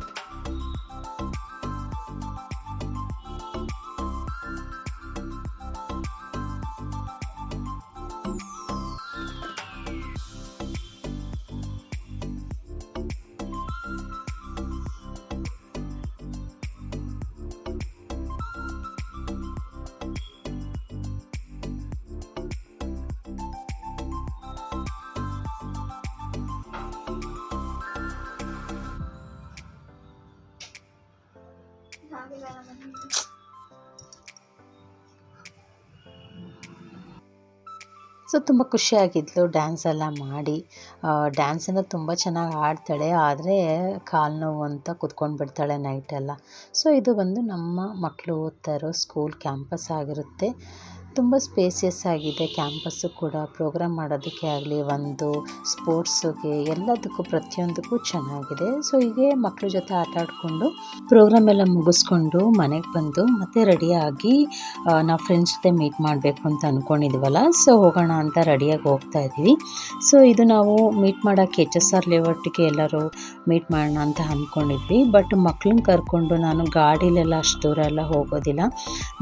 ಸೊ ತುಂಬ ಖುಷಿಯಾಗಿದ್ಲು ಡ್ಯಾನ್ಸ್ ಎಲ್ಲ ಮಾಡಿ. ಡ್ಯಾನ್ಸನ್ನು ತುಂಬ ಚೆನ್ನಾಗಿ ಆಡ್ತಾಳೆ, ಆದರೆ ಕಾಲು ನೋವು ಅಂತ ಕೂತ್ಕೊಂಡು ಬಿಡ್ತಾಳೆ ನೈಟೆಲ್ಲ. ಸೊ ಇದು ಬಂದು ನಮ್ಮ ಮಕ್ಕಳು ಓದ್ತಾ ಇರೋ ಸ್ಕೂಲ್ ಕ್ಯಾಂಪಸ್ ಆಗಿರುತ್ತೆ. ತುಂಬ ಸ್ಪೇಸಿಯಸ್ ಆಗಿದೆ ಕ್ಯಾಂಪಸ್ಸು ಕೂಡ. ಪ್ರೋಗ್ರಾಮ್ ಮಾಡೋದಕ್ಕೆ ಆಗಲಿ, ಒಂದು ಸ್ಪೋರ್ಟ್ಸಿಗೆ, ಎಲ್ಲದಕ್ಕೂ ಪ್ರತಿಯೊಂದಕ್ಕೂ ಚೆನ್ನಾಗಿದೆ. ಸೊ ಹೀಗೆ ಮಕ್ಕಳ ಜೊತೆ ಆಟ ಆಡಿಕೊಂಡು ಪ್ರೋಗ್ರಾಮ್ ಎಲ್ಲ ಮುಗಿಸ್ಕೊಂಡು ಮನೆಗೆ ಬಂದು ಮತ್ತೆ ರೆಡಿಯಾಗಿ ನಾವು ಫ್ರೆಂಡ್ಸ್ ಜೊತೆ ಮೀಟ್ ಮಾಡಬೇಕು ಅಂತ ಅಂದ್ಕೊಂಡಿದ್ವಲ್ಲ, ಸೊ ಹೋಗೋಣ ಅಂತ ರೆಡಿಯಾಗಿ ಹೋಗ್ತಾ ಇದ್ದೀವಿ. ಸೊ ಇದು ನಾವು ಮೀಟ್ ಮಾಡೋಕ್ಕೆ HSR ಲೇಔಟ್ಗೆ ಎಲ್ಲರೂ ಮೀಟ್ ಮಾಡೋಣ ಅಂತ ಅಂದ್ಕೊಂಡಿದ್ವಿ. ಬಟ್ ಮಕ್ಕಳನ್ನ ಕರ್ಕೊಂಡು ನಾನು ಗಾಡೀಲೆಲ್ಲ ಅಷ್ಟು ದೂರ ಎಲ್ಲ ಹೋಗೋದಿಲ್ಲ.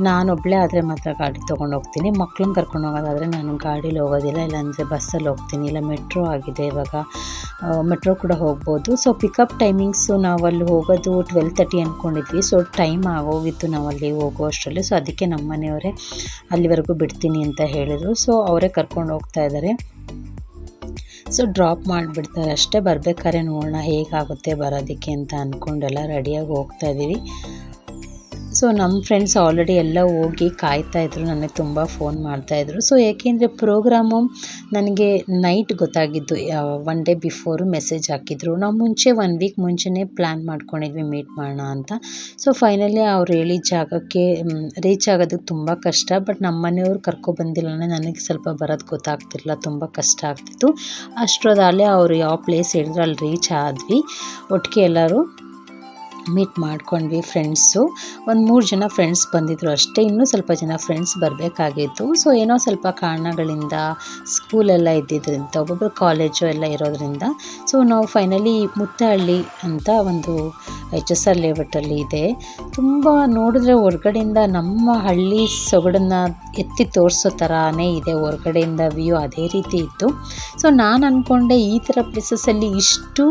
ನಾನೊಬ್ಬಳೇ ಆದರೆ ಮಾತ್ರ ಗಾಡಿ ತೊಗೊಂಡು ಹೋಗ್ತೀನಿ. ಮಕ್ಕಳನ್ನ ಕರ್ಕೊಂಡು ಹೋಗೋದಾದರೆ ನಾನು ಗಾಡೀಲಿ ಹೋಗೋದಿಲ್ಲ, ಇಲ್ಲಾಂದರೆ ಬಸ್ಸಲ್ಲಿ ಹೋಗ್ತೀನಿ. ಇಲ್ಲ ಮೆಟ್ರೋ ಆಗಿದೆ ಇವಾಗ, ಮೆಟ್ರೋ ಕೂಡ ಹೋಗ್ಬೋದು. ಸೊ ಪಿಕಪ್ ಟೈಮಿಂಗ್ಸು ನಾವು ಅಲ್ಲಿ ಹೋಗೋದು 12:30 ಅಂದ್ಕೊಂಡಿದ್ವಿ. ಸೊ ಟೈಮ್ ಆಗೋಗಿತ್ತು ನಾವು ಅಲ್ಲಿ ಹೋಗೋ ಅಷ್ಟರಲ್ಲಿ. ಸೊ ಅದಕ್ಕೆ ನಮ್ಮ ಮನೆಯವರೇ ಅಲ್ಲಿವರೆಗೂ ಬಿಡ್ತೀನಿ ಅಂತ ಹೇಳಿದರು. ಸೊ ಅವರೇ ಕರ್ಕೊಂಡು ಹೋಗ್ತಾ ಇದ್ದಾರೆ. ಸೊ ಡ್ರಾಪ್ ಮಾಡಿಬಿಡ್ತಾರೆ ಅಷ್ಟೇ. ಬರಬೇಕಾದ್ರೆ ನೋಡೋಣ ಹೇಗಾಗುತ್ತೆ ಬರೋದಕ್ಕೆ ಅಂತ ಅಂದ್ಕೊಂಡೆಲ್ಲ ರೆಡಿಯಾಗಿ ಹೋಗ್ತಾ ಇದ್ದೀವಿ. ಸೊ ನಮ್ಮ ಫ್ರೆಂಡ್ಸ್ ಆಲ್ರೆಡಿ ಎಲ್ಲ ಹೋಗಿ ಕಾಯ್ತಾಯಿದ್ರು, ನನಗೆ ತುಂಬ ಫೋನ್ ಮಾಡ್ತಾಯಿದ್ರು. ಸೊ ಏಕೆಂದರೆ ಪ್ರೋಗ್ರಾಮು ನನಗೆ ನೈಟ್ ಗೊತ್ತಾಗಿದ್ದು, 1 ಡೇ ಬಿಫೋರು ಮೆಸೇಜ್ ಹಾಕಿದ್ರು. ನಾವು ಮುಂಚೆ 1 ವೀಕ್ ಮುಂಚೆನೇ ಪ್ಲ್ಯಾನ್ ಮಾಡ್ಕೊಂಡಿದ್ವಿ ಮೀಟ್ ಮಾಡೋಣ ಅಂತ. ಸೊ ಫೈನಲಿ ಅವ್ರು ಹೇಳಿದ ಜಾಗಕ್ಕೆ ರೀಚ್ ಆಗೋದಕ್ಕೆ ತುಂಬ ಕಷ್ಟ. ಬಟ್ ನಮ್ಮ ಮನೆಯವ್ರು ಕರ್ಕೊಬಂದಿಲ್ಲ, ನನಗೆ ಸ್ವಲ್ಪ ಬರೋದು ಗೊತ್ತಾಗ್ತಿರಲಿಲ್ಲ, ತುಂಬ ಕಷ್ಟ ಆಗ್ತಿತ್ತು. ಅಷ್ಟರಲ್ಲೇ ಅವರು ಯಾವ ಪ್ಲೇಸ್ ಹೇಳಿದ್ರು ಅಲ್ಲಿ ರೀಚ್ ಆದ್ವಿ ಒಟ್ಟಿಗೆ ಎಲ್ಲರೂ. ಮೀಟ್ ಮಾಡ್ಕೊಂಡ್ವಿ ಫ್ರೆಂಡ್ಸು. ಒಂದು 3 ಜನ ಫ್ರೆಂಡ್ಸ್ ಬಂದಿದ್ದರು ಅಷ್ಟೇ, ಇನ್ನೂ ಸ್ವಲ್ಪ ಜನ ಫ್ರೆಂಡ್ಸ್ ಬರಬೇಕಾಗಿತ್ತು. ಸೊ ಏನೋ ಸ್ವಲ್ಪ ಕಾರಣಗಳಿಂದ ಸ್ಕೂಲೆಲ್ಲ ಇದ್ದಿದ್ದರಿಂದ, ಒಬ್ಬೊಬ್ಬರು ಕಾಲೇಜು ಎಲ್ಲ ಇರೋದ್ರಿಂದ, ಸೊ ನಾವು ಫೈನಲಿ ಮುತ್ತಹಳ್ಳಿ ಅಂತ ಒಂದು HSR ಲೇಔಟಲ್ಲಿ ಇದೆ. ತುಂಬ ನೋಡಿದ್ರೆ ಹೊರ್ಗಡೆಯಿಂದ ನಮ್ಮ ಹಳ್ಳಿ ಸೊಗಡನ್ನು ಎತ್ತಿ ತೋರಿಸೋ ಥರನೇ ಇದೆ, ಹೊರ್ಗಡೆಯಿಂದ ವ್ಯೂ ಅದೇ ರೀತಿ ಇತ್ತು. ಸೊ ನಾನು ಅಂದ್ಕೊಂಡೆ ಈ ಥರ ಪ್ಲೇಸಸ್ಸಲ್ಲಿ ಇಷ್ಟು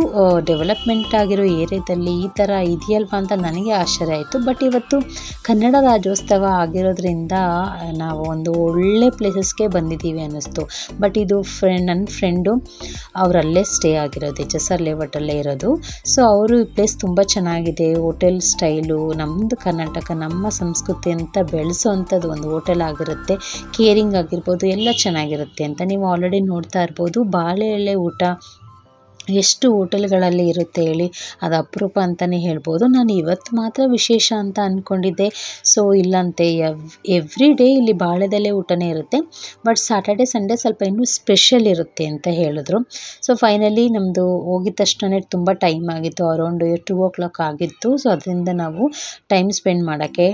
ಡೆವಲಪ್ಮೆಂಟ್ ಆಗಿರೋ ಏರಿಯಾದಲ್ಲಿ ಈ ಥರ ಇದೆಯಲ್ವಾ ಅಂತ ನನಗೆ ಆಶ್ಚರ್ಯ ಆಯಿತು. ಬಟ್ ಇವತ್ತು ಕನ್ನಡ ರಾಜ್ಯೋತ್ಸವ ಆಗಿರೋದ್ರಿಂದ ನಾವು ಒಂದು ಒಳ್ಳೆ ಪ್ಲೇಸಸ್ಗೆ ಬಂದಿದ್ದೀವಿ ಅನ್ನಿಸ್ತು. ಬಟ್ ಇದು ನನ್ನ ಫ್ರೆಂಡು ಅವರಲ್ಲೇ ಸ್ಟೇ ಆಗಿರೋದು, HSR ಲೇಔಟಲ್ಲೇ ಇರೋದು. ಸೊ ಅವರು ಈ ಪ್ಲೇಸ್ ತುಂಬ ಚೆನ್ನಾಗಿದೆ, ಹೋಟೆಲ್ ಸ್ಟೈಲು ನಮ್ಮದು ಕರ್ನಾಟಕ, ನಮ್ಮ ಸಂಸ್ಕೃತಿ ಅಂತ ಬೆಳೆಸೋ ಅಂಥದ್ದು ಒಂದು ಹೋಟೆಲ್ ಆಗಿರುತ್ತೆ. ಕೇರಿಂಗ್ ಆಗಿರ್ಬೋದು ಎಲ್ಲ ಚೆನ್ನಾಗಿರುತ್ತೆ ಅಂತ ನೀವು ಆಲ್ರೆಡಿ ನೋಡ್ತಾ ಇರ್ಬೋದು. ಬಾಳೆ ಎಲೆ ಊಟ ಎಷ್ಟು ಹೋಟೆಲ್ಗಳಲ್ಲಿ ಇರುತ್ತೆ ಹೇಳಿ, ಅದು ಅಪರೂಪ ಅಂತಲೇ ಹೇಳ್ಬೋದು. ನಾನು ಇವತ್ತು ಮಾತ್ರ ವಿಶೇಷ ಅಂತ ಅಂದ್ಕೊಂಡಿದ್ದೆ. ಸೊ ಇಲ್ಲಂತೆ ಎವ್ರಿ ಡೇ ಇಲ್ಲಿ ಬಾಳೆದೆಲೆ ಊಟನೇ ಇರುತ್ತೆ. ಬಟ್ ಸಾಟರ್ಡೆ ಸಂಡೇ ಸ್ವಲ್ಪ ಇನ್ನೂ ಸ್ಪೆಷಲ್ ಇರುತ್ತೆ ಅಂತ ಹೇಳಿದ್ರು. ಸೊ ಫೈನಲಿ ನಮ್ಮದು ಹೋಗಿದ ತಕ್ಷಣ ತುಂಬ ಟೈಮ್ ಆಗಿತ್ತು, ಅರೌಂಡ್ 2 o'clock ಆಗಿತ್ತು. ಸೊ ಅದರಿಂದ ನಾವು ಟೈಮ್ ಸ್ಪೆಂಡ್ ಮಾಡೋಕ್ಕೆ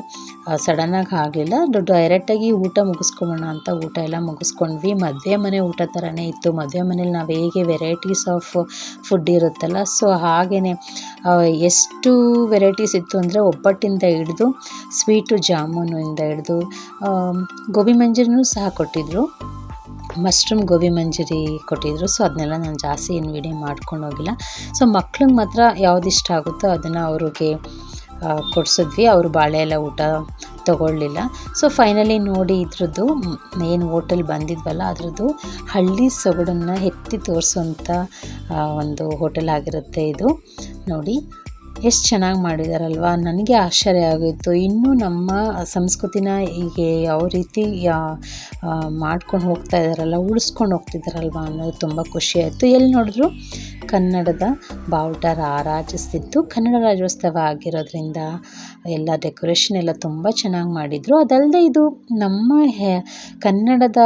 ಸಡನ್ನಾಗಿ ಆಗಲಿಲ್ಲ. ಡೈರೆಕ್ಟಾಗಿ ಊಟ ಮುಗಿಸ್ಕೊಳ್ಳೋಣ ಅಂತ ಊಟ ಎಲ್ಲ ಮುಗಿಸ್ಕೊಂಡ್ವಿ. ಮದುವೆ ಮನೆ ಊಟ ಥರನೇ ಇತ್ತು. ಮದುವೆ ಮನೇಲಿ ನಾವು ಹೇಗೆ ವೆರೈಟೀಸ್ ಆಫ್ ಫುಡ್ ಇರುತ್ತಲ್ಲ, ಸೊ ಹಾಗೆಯೇ ಎಷ್ಟು ವೆರೈಟೀಸ್ ಇತ್ತು ಅಂದರೆ ಒಬ್ಬಟ್ಟಿಂದ ಹಿಡಿದು ಸ್ವೀಟು ಜಾಮೂನಿಂದ ಹಿಡಿದು ಗೋಬಿ ಮಂಚೂರಿನೂ ಸಹ ಕೊಟ್ಟಿದ್ದರು, ಮಶ್ರೂಮ್ ಗೋಬಿ ಮಂಚೂರಿ ಕೊಟ್ಟಿದ್ದರು. ಸೊ ಅದನ್ನೆಲ್ಲ ನಾನು ಜಾಸ್ತಿ ಏನು ವಿಡಿಯೋ ಮಾಡ್ಕೊಂಡು ಹೋಗಿಲ್ಲ. ಸೊ ಮಕ್ಳಿಗೆ ಮಾತ್ರ ಯಾವ್ದು ಇಷ್ಟ ಆಗುತ್ತೋ ಅದನ್ನು ಅವ್ರಿಗೆ ಕೊಡಿಸಿದ್ವಿ. ಅವರು ಬಾಳೆ ಎಲ್ಲ ಊಟ ತೊಗೊಳ್ಳಿಲ್ಲ. ಸೊ ಫೈನಲಿ ನೋಡಿ ಇದ್ರದ್ದು ಏನು ಹೋಟೆಲ್ ಬಂದಿದ್ವಲ್ಲ ಅದರದ್ದು ಹಳ್ಳಿ ಸೊಗಡನ್ನು ಎತ್ತಿ ತೋರಿಸೋಂಥ ಒಂದು ಹೋಟೆಲ್ ಆಗಿರುತ್ತೆ ಇದು. ನೋಡಿ ಎಷ್ಟು ಚೆನ್ನಾಗಿ ಮಾಡಿದಾರಲ್ವ, ನನಗೆ ಆಶ್ಚರ್ಯ ಆಗೋಯಿತು. ಇನ್ನೂ ನಮ್ಮ ಸಂಸ್ಕೃತಿನ ಹೀಗೆ ಯಾವ ರೀತಿ ಮಾಡ್ಕೊಂಡು ಹೋಗ್ತಾ ಇದ್ದಾರಲ್ಲ, ಉಳಿಸ್ಕೊಂಡು ಹೋಗ್ತಿದ್ದಾರಲ್ವ ಅನ್ನೋದು ತುಂಬ ಖುಷಿ ಆಯಿತು. ಎಲ್ಲಿ ನೋಡಿದ್ರು ಕನ್ನಡದ ಬಾವುಟ ರಾರಾಜಿಸ್ತಿತ್ತು. ಕನ್ನಡ ರಾಜ್ಯೋತ್ಸವ ಆಗಿರೋದ್ರಿಂದ ಎಲ್ಲ ಡೆಕೋರೇಷನ್ ಎಲ್ಲ ತುಂಬ ಚೆನ್ನಾಗಿ ಮಾಡಿದರು. ಅದಲ್ಲದೆ ಇದು ನಮ್ಮ ಕನ್ನಡದ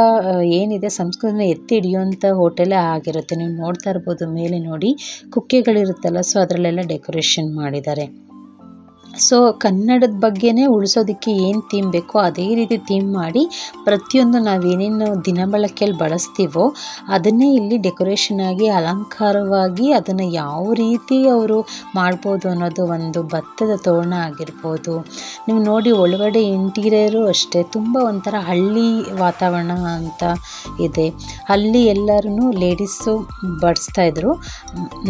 ಏನಿದೆ ಸಂಸ್ಕೃತಿನ ಎತ್ತಿ ಹಿಡಿಯುವಂಥ ಹೋಟೆಲೇ ಆಗಿರುತ್ತೆ. ನೀವು ನೋಡ್ತಾ ಇರ್ಬೋದು ಮೇಲೆ ನೋಡಿ ಕುಕ್ಕೆಗಳಿರುತ್ತಲ್ಲ, ಸೊ ಅದರಲ್ಲೆಲ್ಲ ಡೆಕೋರೇಷನ್ ಮಾಡಿದ್ದಾರೆ. ಸೊ ಕನ್ನಡದ ಬಗ್ಗೆನೇ ಉಳಿಸೋದಕ್ಕೆ ಏನು ಥೀಮ್ ಬೇಕೋ ಅದೇ ರೀತಿ ಥೀಮ್ ಮಾಡಿ ಪ್ರತಿಯೊಂದು ನಾವೇನೇನು ದಿನಬಳಕೆಯಲ್ಲಿ ಬಳಸ್ತೀವೋ ಅದನ್ನೇ ಇಲ್ಲಿ ಡೆಕೋರೇಷನ್ ಆಗಿ ಅಲಂಕಾರವಾಗಿ ಅದನ್ನು ಯಾವ ರೀತಿ ಅವರು ಮಾಡ್ಬೋದು ಅನ್ನೋದು, ಒಂದು ಭತ್ತದ ತೋರಣ ಆಗಿರ್ಬೋದು. ನೀವು ನೋಡಿ ಒಳಗಡೆ ಇಂಟೀರಿಯರು ಅಷ್ಟೇ ತುಂಬ ಒಂಥರ ಹಳ್ಳಿ ವಾತಾವರಣ ಅಂತ ಇದೆ. ಅಲ್ಲಿ ಎಲ್ಲರೂ ಲೇಡೀಸು ಬಡಿಸ್ತಾಯಿದ್ರು.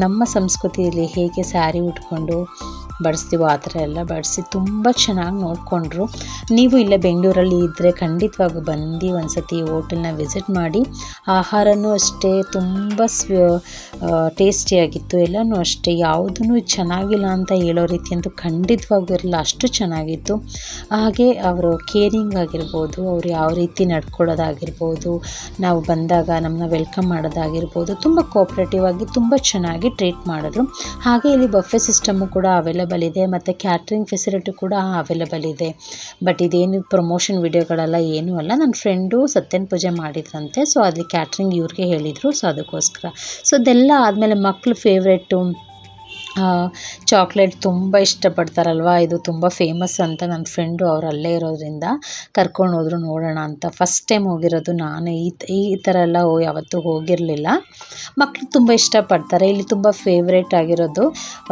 ನಮ್ಮ ಸಂಸ್ಕೃತಿಯಲ್ಲಿ ಹೇಗೆ ಸ್ಯಾರಿ ಉಟ್ಕೊಂಡು ಬಡಿಸ್ತೀವೋ ಆ ಥರ ಎಲ್ಲ ಬಡಿಸಿ ತುಂಬ ಚೆನ್ನಾಗಿ ನೋಡಿಕೊಂಡ್ರು. ನೀವು ಇಲ್ಲೇ ಬೆಂಗಳೂರಲ್ಲಿ ಇದ್ದರೆ ಖಂಡಿತವಾಗಿ ಬಂದು ಒಂದು ಸತಿ ಹೋಟೆಲ್ನ ವಿಸಿಟ್ ಮಾಡಿ. ಆಹಾರನೂ ಅಷ್ಟೇ ತುಂಬ ಟೇಸ್ಟಿಯಾಗಿತ್ತು. ಎಲ್ಲನೂ ಅಷ್ಟೇ ಯಾವುದೂ ಚೆನ್ನಾಗಿಲ್ಲ ಅಂತ ಹೇಳೋ ರೀತಿ ಅಂತೂ ಖಂಡಿತವಾಗೂ ಇರಲಿಲ್ಲ, ಅಷ್ಟು ಚೆನ್ನಾಗಿತ್ತು. ಹಾಗೆ ಅವರು ಕೇರಿಂಗ್ ಆಗಿರ್ಬೋದು, ಅವರು ಯಾವ ರೀತಿ ನಡ್ಕೊಳ್ಳೋದಾಗಿರ್ಬೋದು, ನಾವು ಬಂದಾಗ ನಮ್ಮನ್ನ ವೆಲ್ಕಮ್ ಮಾಡೋದಾಗಿರ್ಬೋದು, ತುಂಬ ಕೋಆಪ್ರೇಟಿವ್ ಆಗಿ ತುಂಬ ಚೆನ್ನಾಗಿ ಟ್ರೀಟ್ ಮಾಡಿದ್ರು. ಹಾಗೆ ಇಲ್ಲಿ ಬಫೆ ಸಿಸ್ಟಮು ಕೂಡ ಅವೈಲೇಬಲ್ ಇದೆ ಮತ್ತು ಕ್ಯಾಟ್ರಿಂಗ್ ಫೆಸಿಲಿಟಿ ಕೂಡ ಅವೈಲೇಬಲ್ ಇದೆ. ಬಟ್ ಇದೇನು ಪ್ರಮೋಷನ್ ವಿಡಿಯೋಗಳೆಲ್ಲ ಏನೂ ಅಲ್ಲ. ನನ್ನ ಫ್ರೆಂಡು ಸತ್ಯನ ಪೂಜೆ ಮಾಡಿದ್ರಂತೆ, ಸೊ ಅಲ್ಲಿ ಕ್ಯಾಟ್ರಿಂಗ್ ಇವ್ರಿಗೆ ಹೇಳಿದರು. ಸೊ ಅದಕ್ಕೋಸ್ಕರ ಸೊ ಅದೆಲ್ಲ ಆದಮೇಲೆ ಮಕ್ಕಳು ಫೇವ್ರೇಟು ಚಾಕ್ಲೇಟ್ ತುಂಬ ಇಷ್ಟಪಡ್ತಾರಲ್ವ, ಇದು ತುಂಬ ಫೇಮಸ್ ಅಂತ ನನ್ನ ಫ್ರೆಂಡು ಅವ್ರು ಅಲ್ಲೇ ಇರೋದ್ರಿಂದ ಕರ್ಕೊಂಡು ಹೋದ್ರು ನೋಡೋಣ ಅಂತ. ಫಸ್ಟ್ ಟೈಮ್ ಹೋಗಿರೋದು ನಾನು, ಈ ಥರ ಎಲ್ಲ ಯಾವತ್ತೂ ಹೋಗಿರಲಿಲ್ಲ. ಮಕ್ಕಳು ತುಂಬ ಇಷ್ಟಪಡ್ತಾರೆ. ಇಲ್ಲಿ ತುಂಬ ಫೇವ್ರೇಟ್ ಆಗಿರೋದು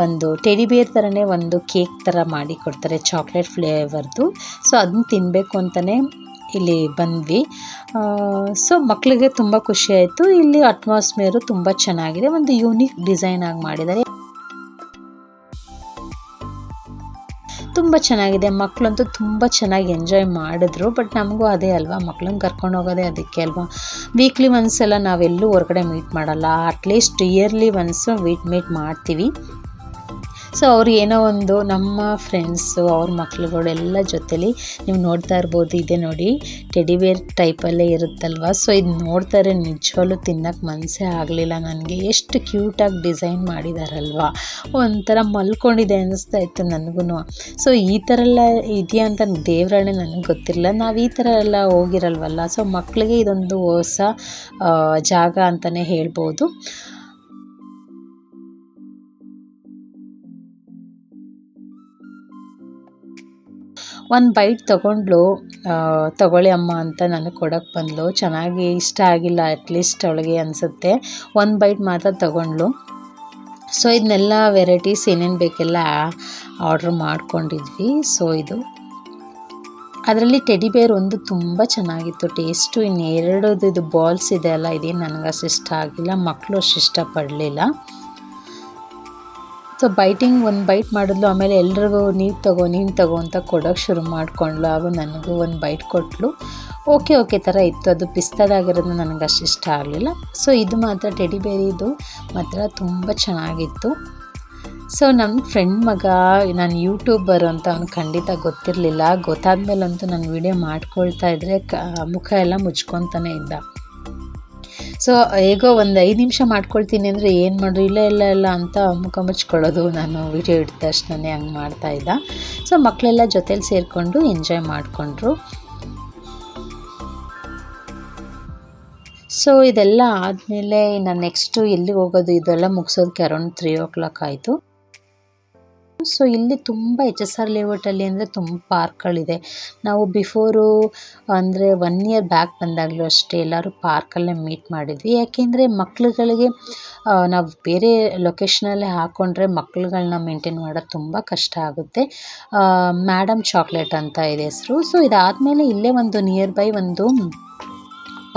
ಒಂದು ಟೆಡಿ ಬೇರ್ ಥರನೇ ಒಂದು ಕೇಕ್ ಥರ ಮಾಡಿ ಕೊಡ್ತಾರೆ, ಚಾಕ್ಲೇಟ್ ಫ್ಲೇವರ್ದು. ಸೊ ಅದನ್ನ ತಿನ್ನಬೇಕು ಅಂತಲೇ ಇಲ್ಲಿ ಬಂದ್ವಿ. ಸೊ ಮಕ್ಕಳಿಗೆ ತುಂಬ ಖುಷಿ ಆಯಿತು. ಇಲ್ಲಿ ಅಟ್ಮಾಸ್ಫಿಯರು ತುಂಬ ಚೆನ್ನಾಗಿದೆ, ಒಂದು ಯೂನಿಕ್ ಡಿಸೈನ್ ಆಗಿ ಮಾಡಿದ್ದಾರೆ, ತುಂಬ ಚೆನ್ನಾಗಿದೆ. ಮಕ್ಕಳಂತೂ ತುಂಬ ಚೆನ್ನಾಗಿ ಎಂಜಾಯ್ ಮಾಡಿದ್ರು. ಬಟ್ ನಮಗೂ ಅದೇ ಅಲ್ವಾ, ಮಕ್ಕಳನ್ನ ಕರ್ಕೊಂಡು ಹೋಗೋದೇ ಅದಕ್ಕೆ ಅಲ್ವಾ. ವೀಕ್ಲಿ ಒನ್ಸ್ ಎಲ್ಲ ನಾವೆಲ್ಲೂ ಹೊರಗಡೆ ಮೀಟ್ ಮಾಡಲ್ಲ, ಅಟ್ಲೀಸ್ಟ್ ಇಯರ್ಲಿ ಒನ್ಸು ಮೀಟ್ ಮಾಡ್ತೀವಿ. ಸೊ ಅವ್ರು ಏನೋ ಒಂದು ನಮ್ಮ ಫ್ರೆಂಡ್ಸು ಅವ್ರ ಮಕ್ಳುಗಳೆಲ್ಲ ಜೊತೆಲಿ ನೀವು ನೋಡ್ತಾ ಇರ್ಬೋದು. ಇದೆ ನೋಡಿ ಟೆಡಿ ಬೇರ್ ಟೈಪಲ್ಲೇ ಇರುತ್ತಲ್ವ. ಸೊ ಇದು ನೋಡ್ತಾರೆ ನಿಜವಾಗ್ಲೂ ತಿನ್ನೋಕ್ಕೆ ಮನಸ್ಸೇ ಆಗಲಿಲ್ಲ ನನಗೆ. ಎಷ್ಟು ಕ್ಯೂಟಾಗಿ ಡಿಸೈನ್ ಮಾಡಿದಾರಲ್ವ, ಒಂಥರ ಮಲ್ಕೊಂಡಿದೆ ಅನ್ನಿಸ್ತಾ ಇತ್ತು ನನಗೂ. ಸೊ ಈ ಥರ ಎಲ್ಲ ಇದೆಯಾ ಅಂತ ದೇವರಾಣೆ ನನಗೆ ಗೊತ್ತಿರಲಿಲ್ಲ, ನಾವು ಈ ಥರ ಎಲ್ಲ ಹೋಗಿರಲ್ವಲ್ಲ. ಸೊ ಮಕ್ಕಳಿಗೆ ಇದೊಂದು ಹೊಸ ಜಾಗ ಅಂತಲೇ ಹೇಳ್ಬೋದು. ಒಂದು ಬೈಟ್ ತೊಗೊಂಡ್ಲು. ತಗೊಳ್ಳಿ ಅಮ್ಮ ಅಂತ ನನಗೆ ಕೊಡೋಕ್ಕೆ ಬಂದಳು. ಚೆನ್ನಾಗಿ ಇಷ್ಟ ಆಗಿಲ್ಲ ಅಟ್ಲೀಸ್ಟ್ ಅವಳಿಗೆ ಅನಿಸುತ್ತೆ. ಒಂದು ಬೈಟ್ ಮಾತ್ರ ತೊಗೊಂಡ್ಲು. ಸೊ ಇದನ್ನೆಲ್ಲ ವೆರೈಟೀಸ್ ಏನೇನು ಬೇಕೆಲ್ಲ ಆರ್ಡ್ರ್ ಮಾಡ್ಕೊಂಡಿದ್ವಿ. ಸೊ ಅದರಲ್ಲಿ ಟೆಡಿ ಬೇರ್ ಒಂದು ತುಂಬ ಚೆನ್ನಾಗಿತ್ತು ಟೇಸ್ಟು. ಇನ್ನೆರಡದು ಇದು ಬಾಲ್ಸ್ ಇದೆ ಅಲ್ಲ, ಇದೇನು ನನಗೆ ಅಷ್ಟು ಇಷ್ಟ ಆಗಿಲ್ಲ, ಮಕ್ಕಳು ಅಷ್ಟು ಇಷ್ಟಪಡಲಿಲ್ಲ. ಸೊ ಒಂದು ಬೈಟ್ ಮಾಡಿದ್ಲು. ಆಮೇಲೆ ಎಲ್ರಿಗೂ ನೀನು ತಗೋ ಅಂತ ಕೊಡೋಕ್ಕೆ ಶುರು ಮಾಡಿಕೊಂಡ್ಲು. ಹಾಗೂ ನನಗೂ ಒಂದು ಬೈಟ್ ಕೊಟ್ಟಳು. ಓಕೆ ಥರ ಇತ್ತು. ಅದು ಪಿಸ್ತಾದಾಗಿರೋದು ನನಗೆ ಅಷ್ಟು ಇಷ್ಟ ಆಗಲಿಲ್ಲ. ಸೊ ಇದು ಮಾತ್ರ ಟೆಡಿ ಬೇರಿದು ಮಾತ್ರ ತುಂಬ ಚೆನ್ನಾಗಿತ್ತು. ಸೊ ನನ್ನ ಫ್ರೆಂಡ್ ಮಗ ನಾನು ಯೂಟ್ಯೂಬರ್ ಅಂತ ಅವ್ನಿಗೆ ಖಂಡಿತ ಗೊತ್ತಿರಲಿಲ್ಲ. ಗೊತ್ತಾದ್ಮೇಲಂತೂ ನಾನು ವಿಡಿಯೋ ಮಾಡ್ಕೊಳ್ತಾ ಇದ್ದರೆ ಮುಖ ಎಲ್ಲ ಮುಚ್ಕೊತಾನೆ ಇದ್ದ. ಸೊ ಹೇಗೋ ಒಂದು 5 ನಿಮಿಷ ಮಾಡ್ಕೊಳ್ತೀನಿ ಅಂದರೆ ಏನು ಮಾಡ್ರು ಇಲ್ಲ ಅಂತ ಮುಖ ಮುಚ್ಕೊಳ್ಳೋದು. ನಾನು ವಿಡಿಯೋ ಇಟ್ಟ ತಕ್ಷಣವೇ ಹಂಗೆ ಮಾಡ್ತಾಯಿದ್ದ. ಸೊ ಮಕ್ಕಳೆಲ್ಲ ಜೊತೇಲಿ ಸೇರಿಕೊಂಡು ಎಂಜಾಯ್ ಮಾಡಿಕೊಂಡ್ರು. ಸೊ ಇದೆಲ್ಲ ಆದಮೇಲೆ ನಾನು ನೆಕ್ಸ್ಟು ಎಲ್ಲಿಗೆ ಹೋಗೋದು ಇದೆಲ್ಲ ಮುಗಿಸೋದಕ್ಕೆ ಅರೌಂಡ್ 3 o'clock ಆಯಿತು. ಸೊ ಇಲ್ಲಿ ತುಂಬ HSR ಲೇಔಟಲ್ಲಿ ಅಂದರೆ ತುಂಬ ಪಾರ್ಕ್ಗಳಿದೆ. ನಾವು ಬಿಫೋರು ಅಂದರೆ 1 year ಬ್ಯಾಕ್ ಬಂದಾಗಲೂ ಅಷ್ಟೇ ಎಲ್ಲರೂ ಪಾರ್ಕಲ್ಲೇ ಮೀಟ್ ಮಾಡಿದ್ವಿ. ಯಾಕೆಂದರೆ ಮಕ್ಳುಗಳಿಗೆ ನಾವು ಬೇರೆ ಲೊಕೇಶನಲ್ಲೇ ಹಾಕ್ಕೊಂಡ್ರೆ ಮಕ್ಳುಗಳನ್ನ ಮೇಂಟೈನ್ ಮಾಡೋದು ತುಂಬ ಕಷ್ಟ ಆಗುತ್ತೆ. ಮೇಡಮ್ ಚಾಕ್ಲೇಟ್ ಅಂತ ಇದೆ ಹೆಸರು. ಸೊ ಇದಾದಮೇಲೆ ಇಲ್ಲೇ ಒಂದು ನಿಯರ್ ಬೈ ಒಂದು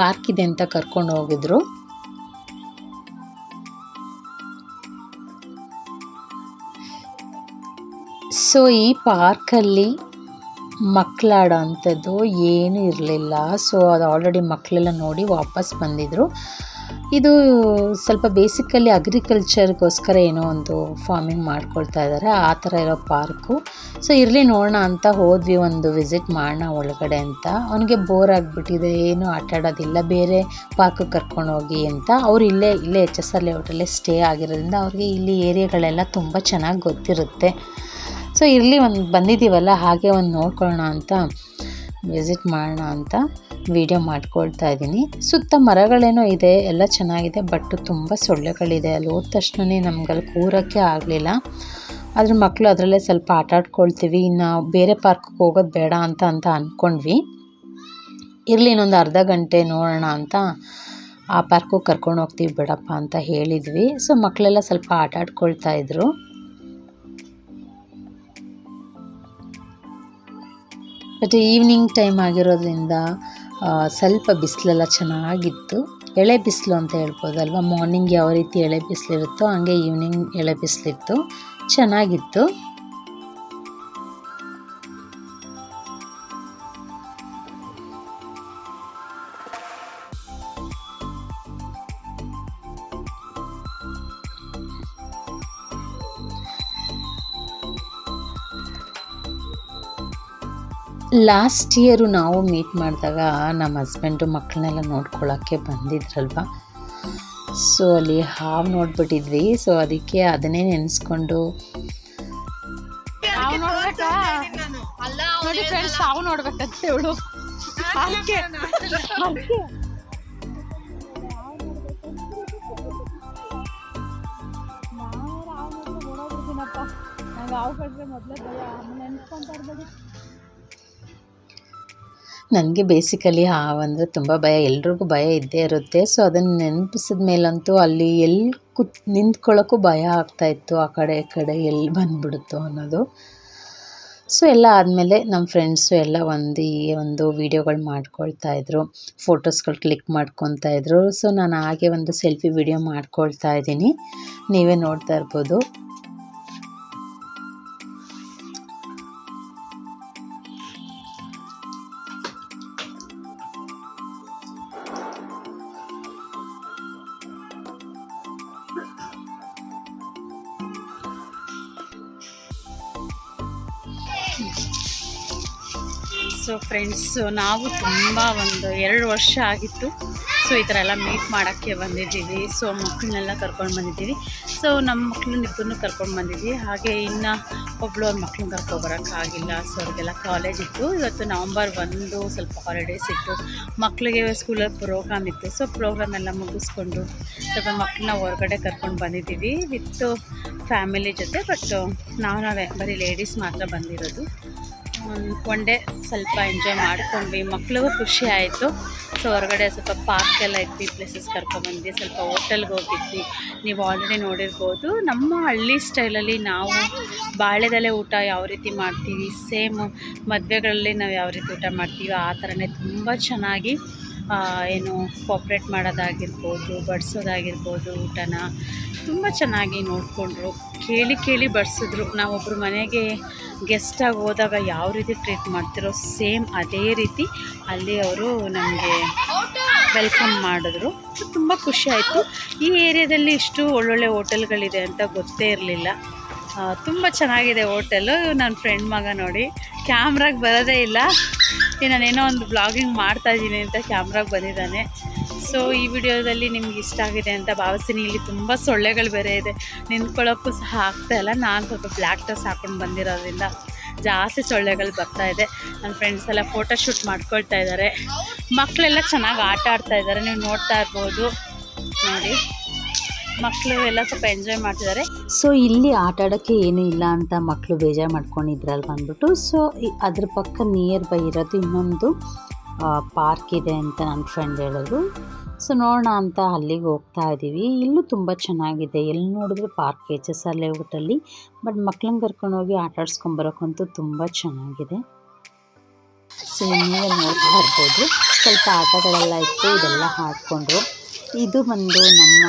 ಪಾರ್ಕ್ ಇದೆ ಅಂತ ಕರ್ಕೊಂಡು ಹೋಗಿದ್ರು. ಸೊ ಈ ಪಾರ್ಕಲ್ಲಿ ಮಕ್ಕಳಾಡೋ ಅಂಥದ್ದು ಏನೂ ಇರಲಿಲ್ಲ. ಸೊ ಅದು ಆಲ್ರೆಡಿ ಮಕ್ಕಳೆಲ್ಲ ನೋಡಿ ವಾಪಸ್ ಬಂದಿದ್ದರು. ಇದು ಸ್ವಲ್ಪ ಬೇಸಿಕಲಿ ಅಗ್ರಿಕಲ್ಚರ್ಗೋಸ್ಕರ ಏನೋ ಒಂದು ಫಾರ್ಮಿಂಗ್ ಮಾಡ್ಕೊಳ್ತಾ ಇದ್ದಾರೆ, ಆ ಥರ ಇರೋ ಪಾರ್ಕು. ಸೊ ಇರಲಿ ನೋಡೋಣ ಅಂತ ಹೋದ್ವಿ, ಒಂದು ವಿಸಿಟ್ ಮಾಡೋಣ ಒಳಗಡೆ ಅಂತ. ಅವನಿಗೆ ಬೋರ್ ಆಗಿಬಿಟ್ಟಿದೆ, ಏನೂ ಆಟಾಡೋದಿಲ್ಲ, ಬೇರೆ ಪಾರ್ಕಿಗೆ ಕರ್ಕೊಂಡೋಗಿ ಅಂತ. ಅವ್ರು ಇಲ್ಲೇ HSR ಲೇಔಟಲ್ಲೇ ಸ್ಟೇ ಆಗಿರೋದ್ರಿಂದ ಅವ್ರಿಗೆ ಇಲ್ಲಿ ಏರಿಯಾಗಳೆಲ್ಲ ತುಂಬ ಚೆನ್ನಾಗಿ ಗೊತ್ತಿರುತ್ತೆ. ಸೊ ಇರಲಿ ಬಂದಿದ್ದೀವಲ್ಲ ಹಾಗೆ ಒಂದು ನೋಡ್ಕೊಳ್ಳೋಣ ಅಂತ ವಿಸಿಟ್ ಮಾಡೋಣ ಅಂತ ವಿಡಿಯೋ ಮಾಡ್ಕೊಳ್ತಾ ಇದ್ದೀನಿ. ಸುತ್ತ ಮರಗಳೇನೋ ಇದೆ, ಎಲ್ಲ ಚೆನ್ನಾಗಿದೆ, ಬಟ್ ತುಂಬ ಸೊಳ್ಳೆಗಳಿದೆ. ಅಲ್ಲಿ ಹೋದ ತಕ್ಷಣವೇ ನಮ್ಗಲ್ಲಿ ಕೂರೋಕ್ಕೆ ಆಗಲಿಲ್ಲ. ಆದ್ರೆ ಮಕ್ಕಳು ಅದರಲ್ಲೇ ಸ್ವಲ್ಪ ಆಟಾಡ್ಕೊಳ್ತೀವಿ. ಇನ್ನು ಬೇರೆ ಪಾರ್ಕಿಗೆ ಹೋಗೋದು ಬೇಡ ಅಂತ ಅಂದ್ಕೊಂಡ್ವಿ. ಇರಲಿ ಇನ್ನೊಂದು ಅರ್ಧ ಗಂಟೆ ನೋಡೋಣ ಅಂತ ಆ ಪಾರ್ಕಿಗೆ ಕರ್ಕೊಂಡು ಹೋಗ್ತೀವಿ ಬಿಡಪ್ಪ ಅಂತ ಹೇಳಿದ್ವಿ. ಸೊ ಮಕ್ಕಳೆಲ್ಲ ಸ್ವಲ್ಪ ಆಟಾಡ್ಕೊಳ್ತಾ ಇದ್ರು. ಬಟ್ ಈವ್ನಿಂಗ್ ಟೈಮ್ ಆಗಿರೋದ್ರಿಂದ ಸ್ವಲ್ಪ ಬಿಸಿಲೆಲ್ಲ ಚೆನ್ನಾಗಿತ್ತು. ಎಳೆ ಬಿಸಿಲು ಅಂತ ಹೇಳ್ಬೋದಲ್ವ. ಮಾರ್ನಿಂಗ್ ಯಾವ ರೀತಿ ಎಳೆ ಬಿಸಿಲಿರುತ್ತೋ ಹಂಗೆ ಈವ್ನಿಂಗ್ ಎಳೆ ಬಿಸಿಲಿತ್ತು, ಚೆನ್ನಾಗಿತ್ತು. ಲಾಸ್ಟ್ ಇಯರು ನಾವು ಮೀಟ್ ಮಾಡಿದಾಗ ನಮ್ಮ ಹಸ್ಬೆಂಡು ಮಕ್ಕಳನ್ನೆಲ್ಲ ನೋಡ್ಕೊಳ್ಳೋಕ್ಕೆ ಬಂದಿದ್ರಲ್ವ. ಸೊ ಅಲ್ಲಿ ಹಾವು ನೋಡ್ಬಿಟ್ಟಿದ್ವಿ. ಸೊ ಅದಕ್ಕೆ ಅದನ್ನೇ ನೆನೆಸ್ಕೊಂಡು ಸಾವು ನೋಡ್ಬೇಕಂತ ಹೇಳು. ನನಗೆ ಬೇಸಿಕಲಿ ಹಾವಂದರೆ ತುಂಬ ಭಯ, ಎಲ್ರಿಗೂ ಭಯ ಇದ್ದೇ ಇರುತ್ತೆ. ಸೊ ಅದನ್ನು ನೆನಪಿಸಿದ ಮೇಲಂತೂ ಅಲ್ಲಿ ಎಲ್ಲಿ ನಿಂತ್ಕೊಳ್ಳೋಕ್ಕೂ ಭಯ ಆಗ್ತಾಯಿತ್ತು, ಆ ಕಡೆ ಈ ಕಡೆ ಎಲ್ಲಿ ಬಂದುಬಿಡುತ್ತೋ ಅನ್ನೋದು. ಸೊ ಎಲ್ಲ ಆದಮೇಲೆ ನಮ್ಮ ಫ್ರೆಂಡ್ಸು ಎಲ್ಲ ಒಂದು ವೀಡಿಯೋಗಳು ಮಾಡ್ಕೊಳ್ತಾಯಿದ್ರು, ಫೋಟೋಸ್ಗಳು ಕ್ಲಿಕ್ ಮಾಡ್ಕೊತಾಯಿದ್ರು. ಸೊ ನಾನು ಹಾಗೆ ಒಂದು ಸೆಲ್ಫಿ ವಿಡಿಯೋ ಮಾಡ್ಕೊಳ್ತಾ ಇದ್ದೀನಿ, ನೀವೇ ನೋಡ್ತಾ ಇರ್ಬೋದು. ಸೊ ಫ್ರೆಂಡ್ಸ್, ನಾವು ತುಂಬ 2 ವರ್ಷ ಆಗಿತ್ತು ಸೊ ಈ ಥರ ಎಲ್ಲ ಮೀಟ್ ಮಾಡೋಕ್ಕೆ ಬಂದಿದ್ದೀವಿ. ಸೊ ಮಕ್ಕಳನ್ನೆಲ್ಲ ಕರ್ಕೊಂಡು ಬಂದಿದ್ದೀವಿ. ಸೊ ನಮ್ಮ ಮಕ್ಕಳನ್ನ ಇಬ್ಬರನ್ನೂ ಕರ್ಕೊಂಡು ಬಂದಿದ್ವಿ. ಹಾಗೆ ಇನ್ನು ಒಬ್ಬಳು ಅವ್ರ ಮಕ್ಕಳನ್ನ ಕರ್ಕೊಬರೋಕ್ಕಾಗಿಲ್ಲ. ಸೊ ಅವ್ರಿಗೆಲ್ಲ ಕಾಲೇಜ್ ಇತ್ತು. ಇವತ್ತು November 1 ಸ್ವಲ್ಪ ಹಾಲಿಡೇಸ್ ಇತ್ತು, ಮಕ್ಕಳಿಗೆ ಸ್ಕೂಲಲ್ಲಿ ಪ್ರೋಗ್ರಾಮ್ ಇತ್ತು. ಸೊ ಪ್ರೋಗ್ರಾಮ್ ಎಲ್ಲ ಮುಗಿಸ್ಕೊಂಡು ಸ್ವಲ್ಪ ಮಕ್ಕಳನ್ನ ಹೊರಗಡೆ ಕರ್ಕೊಂಡು ಬಂದಿದ್ದೀವಿ ವಿತ್ ಫ್ಯಾಮಿಲಿ ಜೊತೆ. ಬಟ್ ನಾವೇ ಬರೀ ಲೇಡೀಸ್ ಮಾತ್ರ ಬಂದಿರೋದು. ಒನ್ ಡೇ ಸ್ವಲ್ಪ ಎಂಜಾಯ್ ಮಾಡ್ಕೊಂಡ್ವಿ, ಮಕ್ಳಿಗೂ ಖುಷಿ ಆಯಿತು. ಸೊ ಹೊರಗಡೆ ಸ್ವಲ್ಪ ಪಾರ್ಕೆಲ್ಲ ಇದ್ವಿ, ಪ್ಲೇಸಸ್ ಕರ್ಕೊಬಂದ್ವಿ, ಸ್ವಲ್ಪ ಹೋಟೆಲ್ಗೆ ಹೋಗಿದ್ವಿ. ನೀವು ಆಲ್ರೆಡಿ ನೋಡಿರ್ಬೋದು ನಮ್ಮ ಹಳ್ಳಿ ಸ್ಟೈಲಲ್ಲಿ ನಾವು ಬಾಳೆದೆಲೆ ಊಟ ಯಾವ ರೀತಿ ಮಾಡ್ತೀವಿ, ಸೇಮ್ ಮದುವೆಗಳಲ್ಲಿ ನಾವು ಯಾವ ರೀತಿ ಊಟ ಮಾಡ್ತೀವಿ ಆ ಥರನೇ ತುಂಬ ಚೆನ್ನಾಗಿ ಏನು ಕೋಪ್ರೇಟ್ ಮಾಡೋದಾಗಿರ್ಬೋದು, ಬಡಿಸೋದಾಗಿರ್ಬೋದು, ಊಟನ ತುಂಬ ಚೆನ್ನಾಗಿ ನೋಡಿಕೊಂಡ್ರು, ಕೇಳಿ ಬಡಿಸಿದ್ರು. ನಾವೊಬ್ಬರು ಮನೆಗೆ ಗೆಸ್ಟಾಗಿ ಹೋದಾಗ ಯಾವ ರೀತಿ ಟ್ರೀಟ್ ಮಾಡ್ತಿರೋ ಸೇಮ್ ಅದೇ ರೀತಿ ಅಲ್ಲಿ ಅವರು ನಮಗೆ ವೆಲ್ಕಮ್ ಮಾಡಿದ್ರು. ತುಂಬ ಖುಷಿ ಆಯಿತು. ಈ ಏರಿಯಾದಲ್ಲಿ ಇಷ್ಟು ಒಳ್ಳೊಳ್ಳೆ ಹೋಟೆಲ್ಗಳಿದೆ ಅಂತ ಗೊತ್ತೇ ಇರಲಿಲ್ಲ. ತುಂಬ ಚೆನ್ನಾಗಿದೆ ಹೋಟೆಲು. ನನ್ನ ಫ್ರೆಂಡ್ ಮಗ ನೋಡಿ ಕ್ಯಾಮ್ರಾಗೆ ಬರೋದೇ ಇಲ್ಲ, ನಾನೇನೋ ಒಂದು ಬ್ಲಾಗಿಂಗ್ ಮಾಡ್ತಾಯಿದ್ದೀನಿ ಅಂತ ಕ್ಯಾಮ್ರಾಗೆ ಬಂದಿದ್ದಾನೆ. ಸೊ ಈ ವಿಡಿಯೋದಲ್ಲಿ ನಿಮ್ಗೆ ಇಷ್ಟ ಆಗಿದೆ ಅಂತ ಭಾವಿಸ್ತೀನಿ. ಇಲ್ಲಿ ತುಂಬ ಸೊಳ್ಳೆಗಳು ಬೇರೆ ಇದೆ, ನಿಂತ್ಕೊಳ್ಳೋಕ್ಕೂ ಸಹ ಆಗ್ತಾಯಿಲ್ಲ. ನಾನು ಸ್ವಲ್ಪ ಬ್ಲ್ಯಾಕ್ ಡ್ರೆಸ್ ಹಾಕ್ಕೊಂಡು ಬಂದಿರೋದ್ರಿಂದ ಜಾಸ್ತಿ ಸೊಳ್ಳೆಗಳು ಬರ್ತಾಯಿದೆ. ನನ್ನ ಫ್ರೆಂಡ್ಸ್ ಎಲ್ಲ ಫೋಟೋಶೂಟ್ ಮಾಡ್ಕೊಳ್ತಾ ಇದ್ದಾರೆ, ಮಕ್ಕಳೆಲ್ಲ ಚೆನ್ನಾಗಿ ಆಟ ಆಡ್ತಾ ಇದ್ದಾರೆ, ನೀವು ನೋಡ್ತಾ ಇರ್ಬೋದು ನೋಡಿ. ಮಕ್ಕಳು ಎಲ್ಲ ಸ್ವಲ್ಪ ಎಂಜಾಯ್ ಮಾಡ್ತಿದ್ದಾರೆ. ಸೊ ಇಲ್ಲಿ ಆಟ ಆಡೋಕ್ಕೆ ಏನೂ ಇಲ್ಲ ಅಂತ ಮಕ್ಕಳು ಬೇಜಾರು ಮಾಡ್ಕೊಂಡಿದ್ರಲ್ಲಿ ಬಂದ್ಬಿಟ್ಟು. ಸೊ ಅದ್ರ ಪಕ್ಕ ನಿಯರ್ ಬೈ ಇರೋದು ಇನ್ನೊಂದು ಪಾರ್ಕ್ ಇದೆ ಅಂತ ನನ್ನ ಫ್ರೆಂಡ್ ಹೇಳಿದ್ರು. ಸೊ ನೋಡೋಣ ಅಂತ ಅಲ್ಲಿಗೆ ಹೋಗ್ತಾ ಇದ್ದೀವಿ. ಇಲ್ಲೂ ತುಂಬ ಚೆನ್ನಾಗಿದೆ, ಎಲ್ಲಿ ನೋಡಿದ್ರು ಪಾರ್ಕ್ HSR ಲೇಔಟಲ್ಲಿ. ಬಟ್ ಮಕ್ಳನ್ನ ಕರ್ಕೊಂಡೋಗಿ ಆಟ ಆಡಿಸ್ಕೊಂಬರೋಕ್ಕಂತೂ ತುಂಬ ಚೆನ್ನಾಗಿದೆ. ಸೊ ನೀವೇ ನೋಡ್ತಾ ಇರ್ಬೋದು, ಸ್ವಲ್ಪ ಆಟಗಳೆಲ್ಲ ಇತ್ತು, ಇದೆಲ್ಲ ಆಡ್ಕೊಂಡ್ರು. ಇದು ಬಂದು ನಮ್ಮ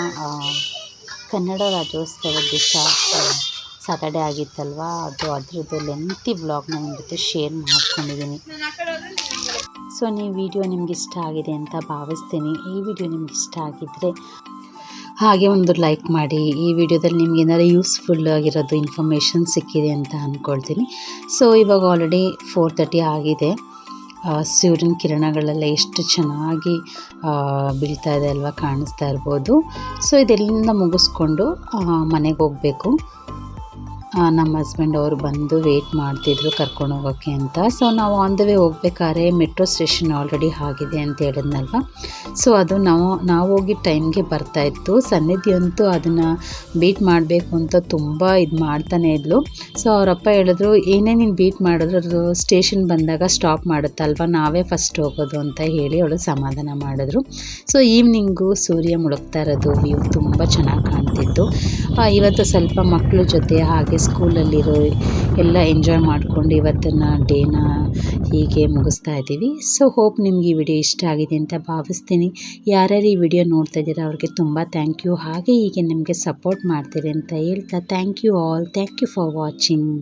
ಕನ್ನಡ ರಾಜ್ಯೋತ್ಸವ ದಿವಸ ಸ್ಯಾಟರ್ಡೆ ಆಗಿತ್ತಲ್ವ, ಅದ್ರದ್ದು ಲೆಂತಿ ವ್ಲಾಗ್ನ ನಿಮ್ಮ ಜೊತೆ ಶೇರ್ ಮಾಡ್ಕೊಂಡಿದ್ದೀನಿ. ಸೊ ಈ ವಿಡಿಯೋ ನಿಮ್ಗೆ ಇಷ್ಟ ಆಗಿದೆ ಅಂತ ಭಾವಿಸ್ತೀನಿ. ಈ ವಿಡಿಯೋ ನಿಮ್ಗೆ ಇಷ್ಟ ಆಗಿದ್ದರೆ ಹಾಗೆ ಒಂದು ಲೈಕ್ ಮಾಡಿ. ಈ ವಿಡಿಯೋದಲ್ಲಿ ನಿಮ್ಗೆ ಏನಾದ್ರು ಯೂಸ್ಫುಲ್ ಆಗಿರೋದು ಇನ್ಫಾರ್ಮೇಷನ್ ಸಿಕ್ಕಿದೆ ಅಂತ ಅಂದ್ಕೊಳ್ತೀನಿ. ಸೊ ಇವಾಗ ಆಲ್ರೆಡಿ 4:30 ಆಗಿದೆ. ಸೂರ್ಯನ ಕಿರಣಗಳೆಲ್ಲ ಎಷ್ಟು ಚೆನ್ನಾಗಿ ಬೀಳ್ತಾ ಇದೆ ಅಲ್ವಾ, ಕಾಣಿಸ್ತಾ ಇರ್ಬೋದು. ಸೊ ಇದೆಲ್ಲಿಂದ ಮುಗಿಸ್ಕೊಂಡು ಮನೆಗೆ ಹೋಗಬೇಕು. ನಮ್ಮ ಹಸ್ಬೆಂಡ್ ಅವರು ಬಂದು ವೆಯ್ಟ್ ಮಾಡ್ತಿದ್ರು ಕರ್ಕೊಂಡು ಹೋಗೋಕ್ಕೆ ಅಂತ. ಸೊ ನಾವು ಆನ್ ದ ವೇ ಹೋಗ್ಬೇಕಾದ್ರೆ ಮೆಟ್ರೋ ಸ್ಟೇಷನ್ ಆಲ್ರೆಡಿ ಆಗಿದೆ ಅಂತ ಹೇಳಿದ್ನಲ್ವ. ಸೊ ಅದು ನಾವು ಹೋಗಿ ಟೈಮ್ಗೆ ಬರ್ತಾಯಿತ್ತು. ಸನ್ನಿಧಿ ಅಂತೂ ಅದನ್ನು ಬೀಟ್ ಮಾಡಬೇಕು ಅಂತ ತುಂಬ ಇದು ಮಾಡ್ತಾನೆ ಇದ್ಲು. ಸೊ ಅವರಪ್ಪ ಹೇಳಿದ್ರು, ಏನೇ ನೀನು ಬೀಟ್ ಮಾಡಿದ್ರು ಅದು ಸ್ಟೇಷನ್ ಬಂದಾಗ ಸ್ಟಾಪ್ ಮಾಡುತ್ತಲ್ವ, ನಾವೇ ಫಸ್ಟ್ ಹೋಗೋದು ಅಂತ ಹೇಳಿ ಅವಳು ಸಮಾಧಾನ ಮಾಡಿದ್ರು. ಸೊ ಈವ್ನಿಂಗು ಸೂರ್ಯ ಮುಳುಗ್ತಾ ಇರೋದು ವ್ಯೂ ತುಂಬ ಚೆನ್ನಾಗಿ ಕಾಣ್ತಿತ್ತು. ಇವತ್ತು ಸ್ವಲ್ಪ ಮಕ್ಕಳ ಜೊತೆ ಹಾಗೆ ಸ್ಕೂಲಲ್ಲಿರೋ ಎಲ್ಲ ಎಂಜಾಯ್ ಮಾಡಿಕೊಂಡು ಇವತ್ತಿನ ಡೇನ ಹೀಗೆ ಮುಗಿಸ್ತಾ ಇದ್ದೀವಿ. ಸೊ ಹೋಪ್ ನಿಮ್ಗೆ ಈ ವಿಡಿಯೋ ಇಷ್ಟ ಆಗಿದೆ ಅಂತ ಭಾವಿಸ್ತೀನಿ. ಯಾರ್ಯಾರು ಈ ವಿಡಿಯೋ ನೋಡ್ತಾ ಇದ್ದೀರಾ ಅವ್ರಿಗೆ ತುಂಬ ಥ್ಯಾಂಕ್ ಯು. ಹಾಗೆ ಹೀಗೆ ನಿಮಗೆ ಸಪೋರ್ಟ್ ಮಾಡ್ತೀರಿ ಅಂತ ಹೇಳ್ತಾ thank you all. Thank you for watching.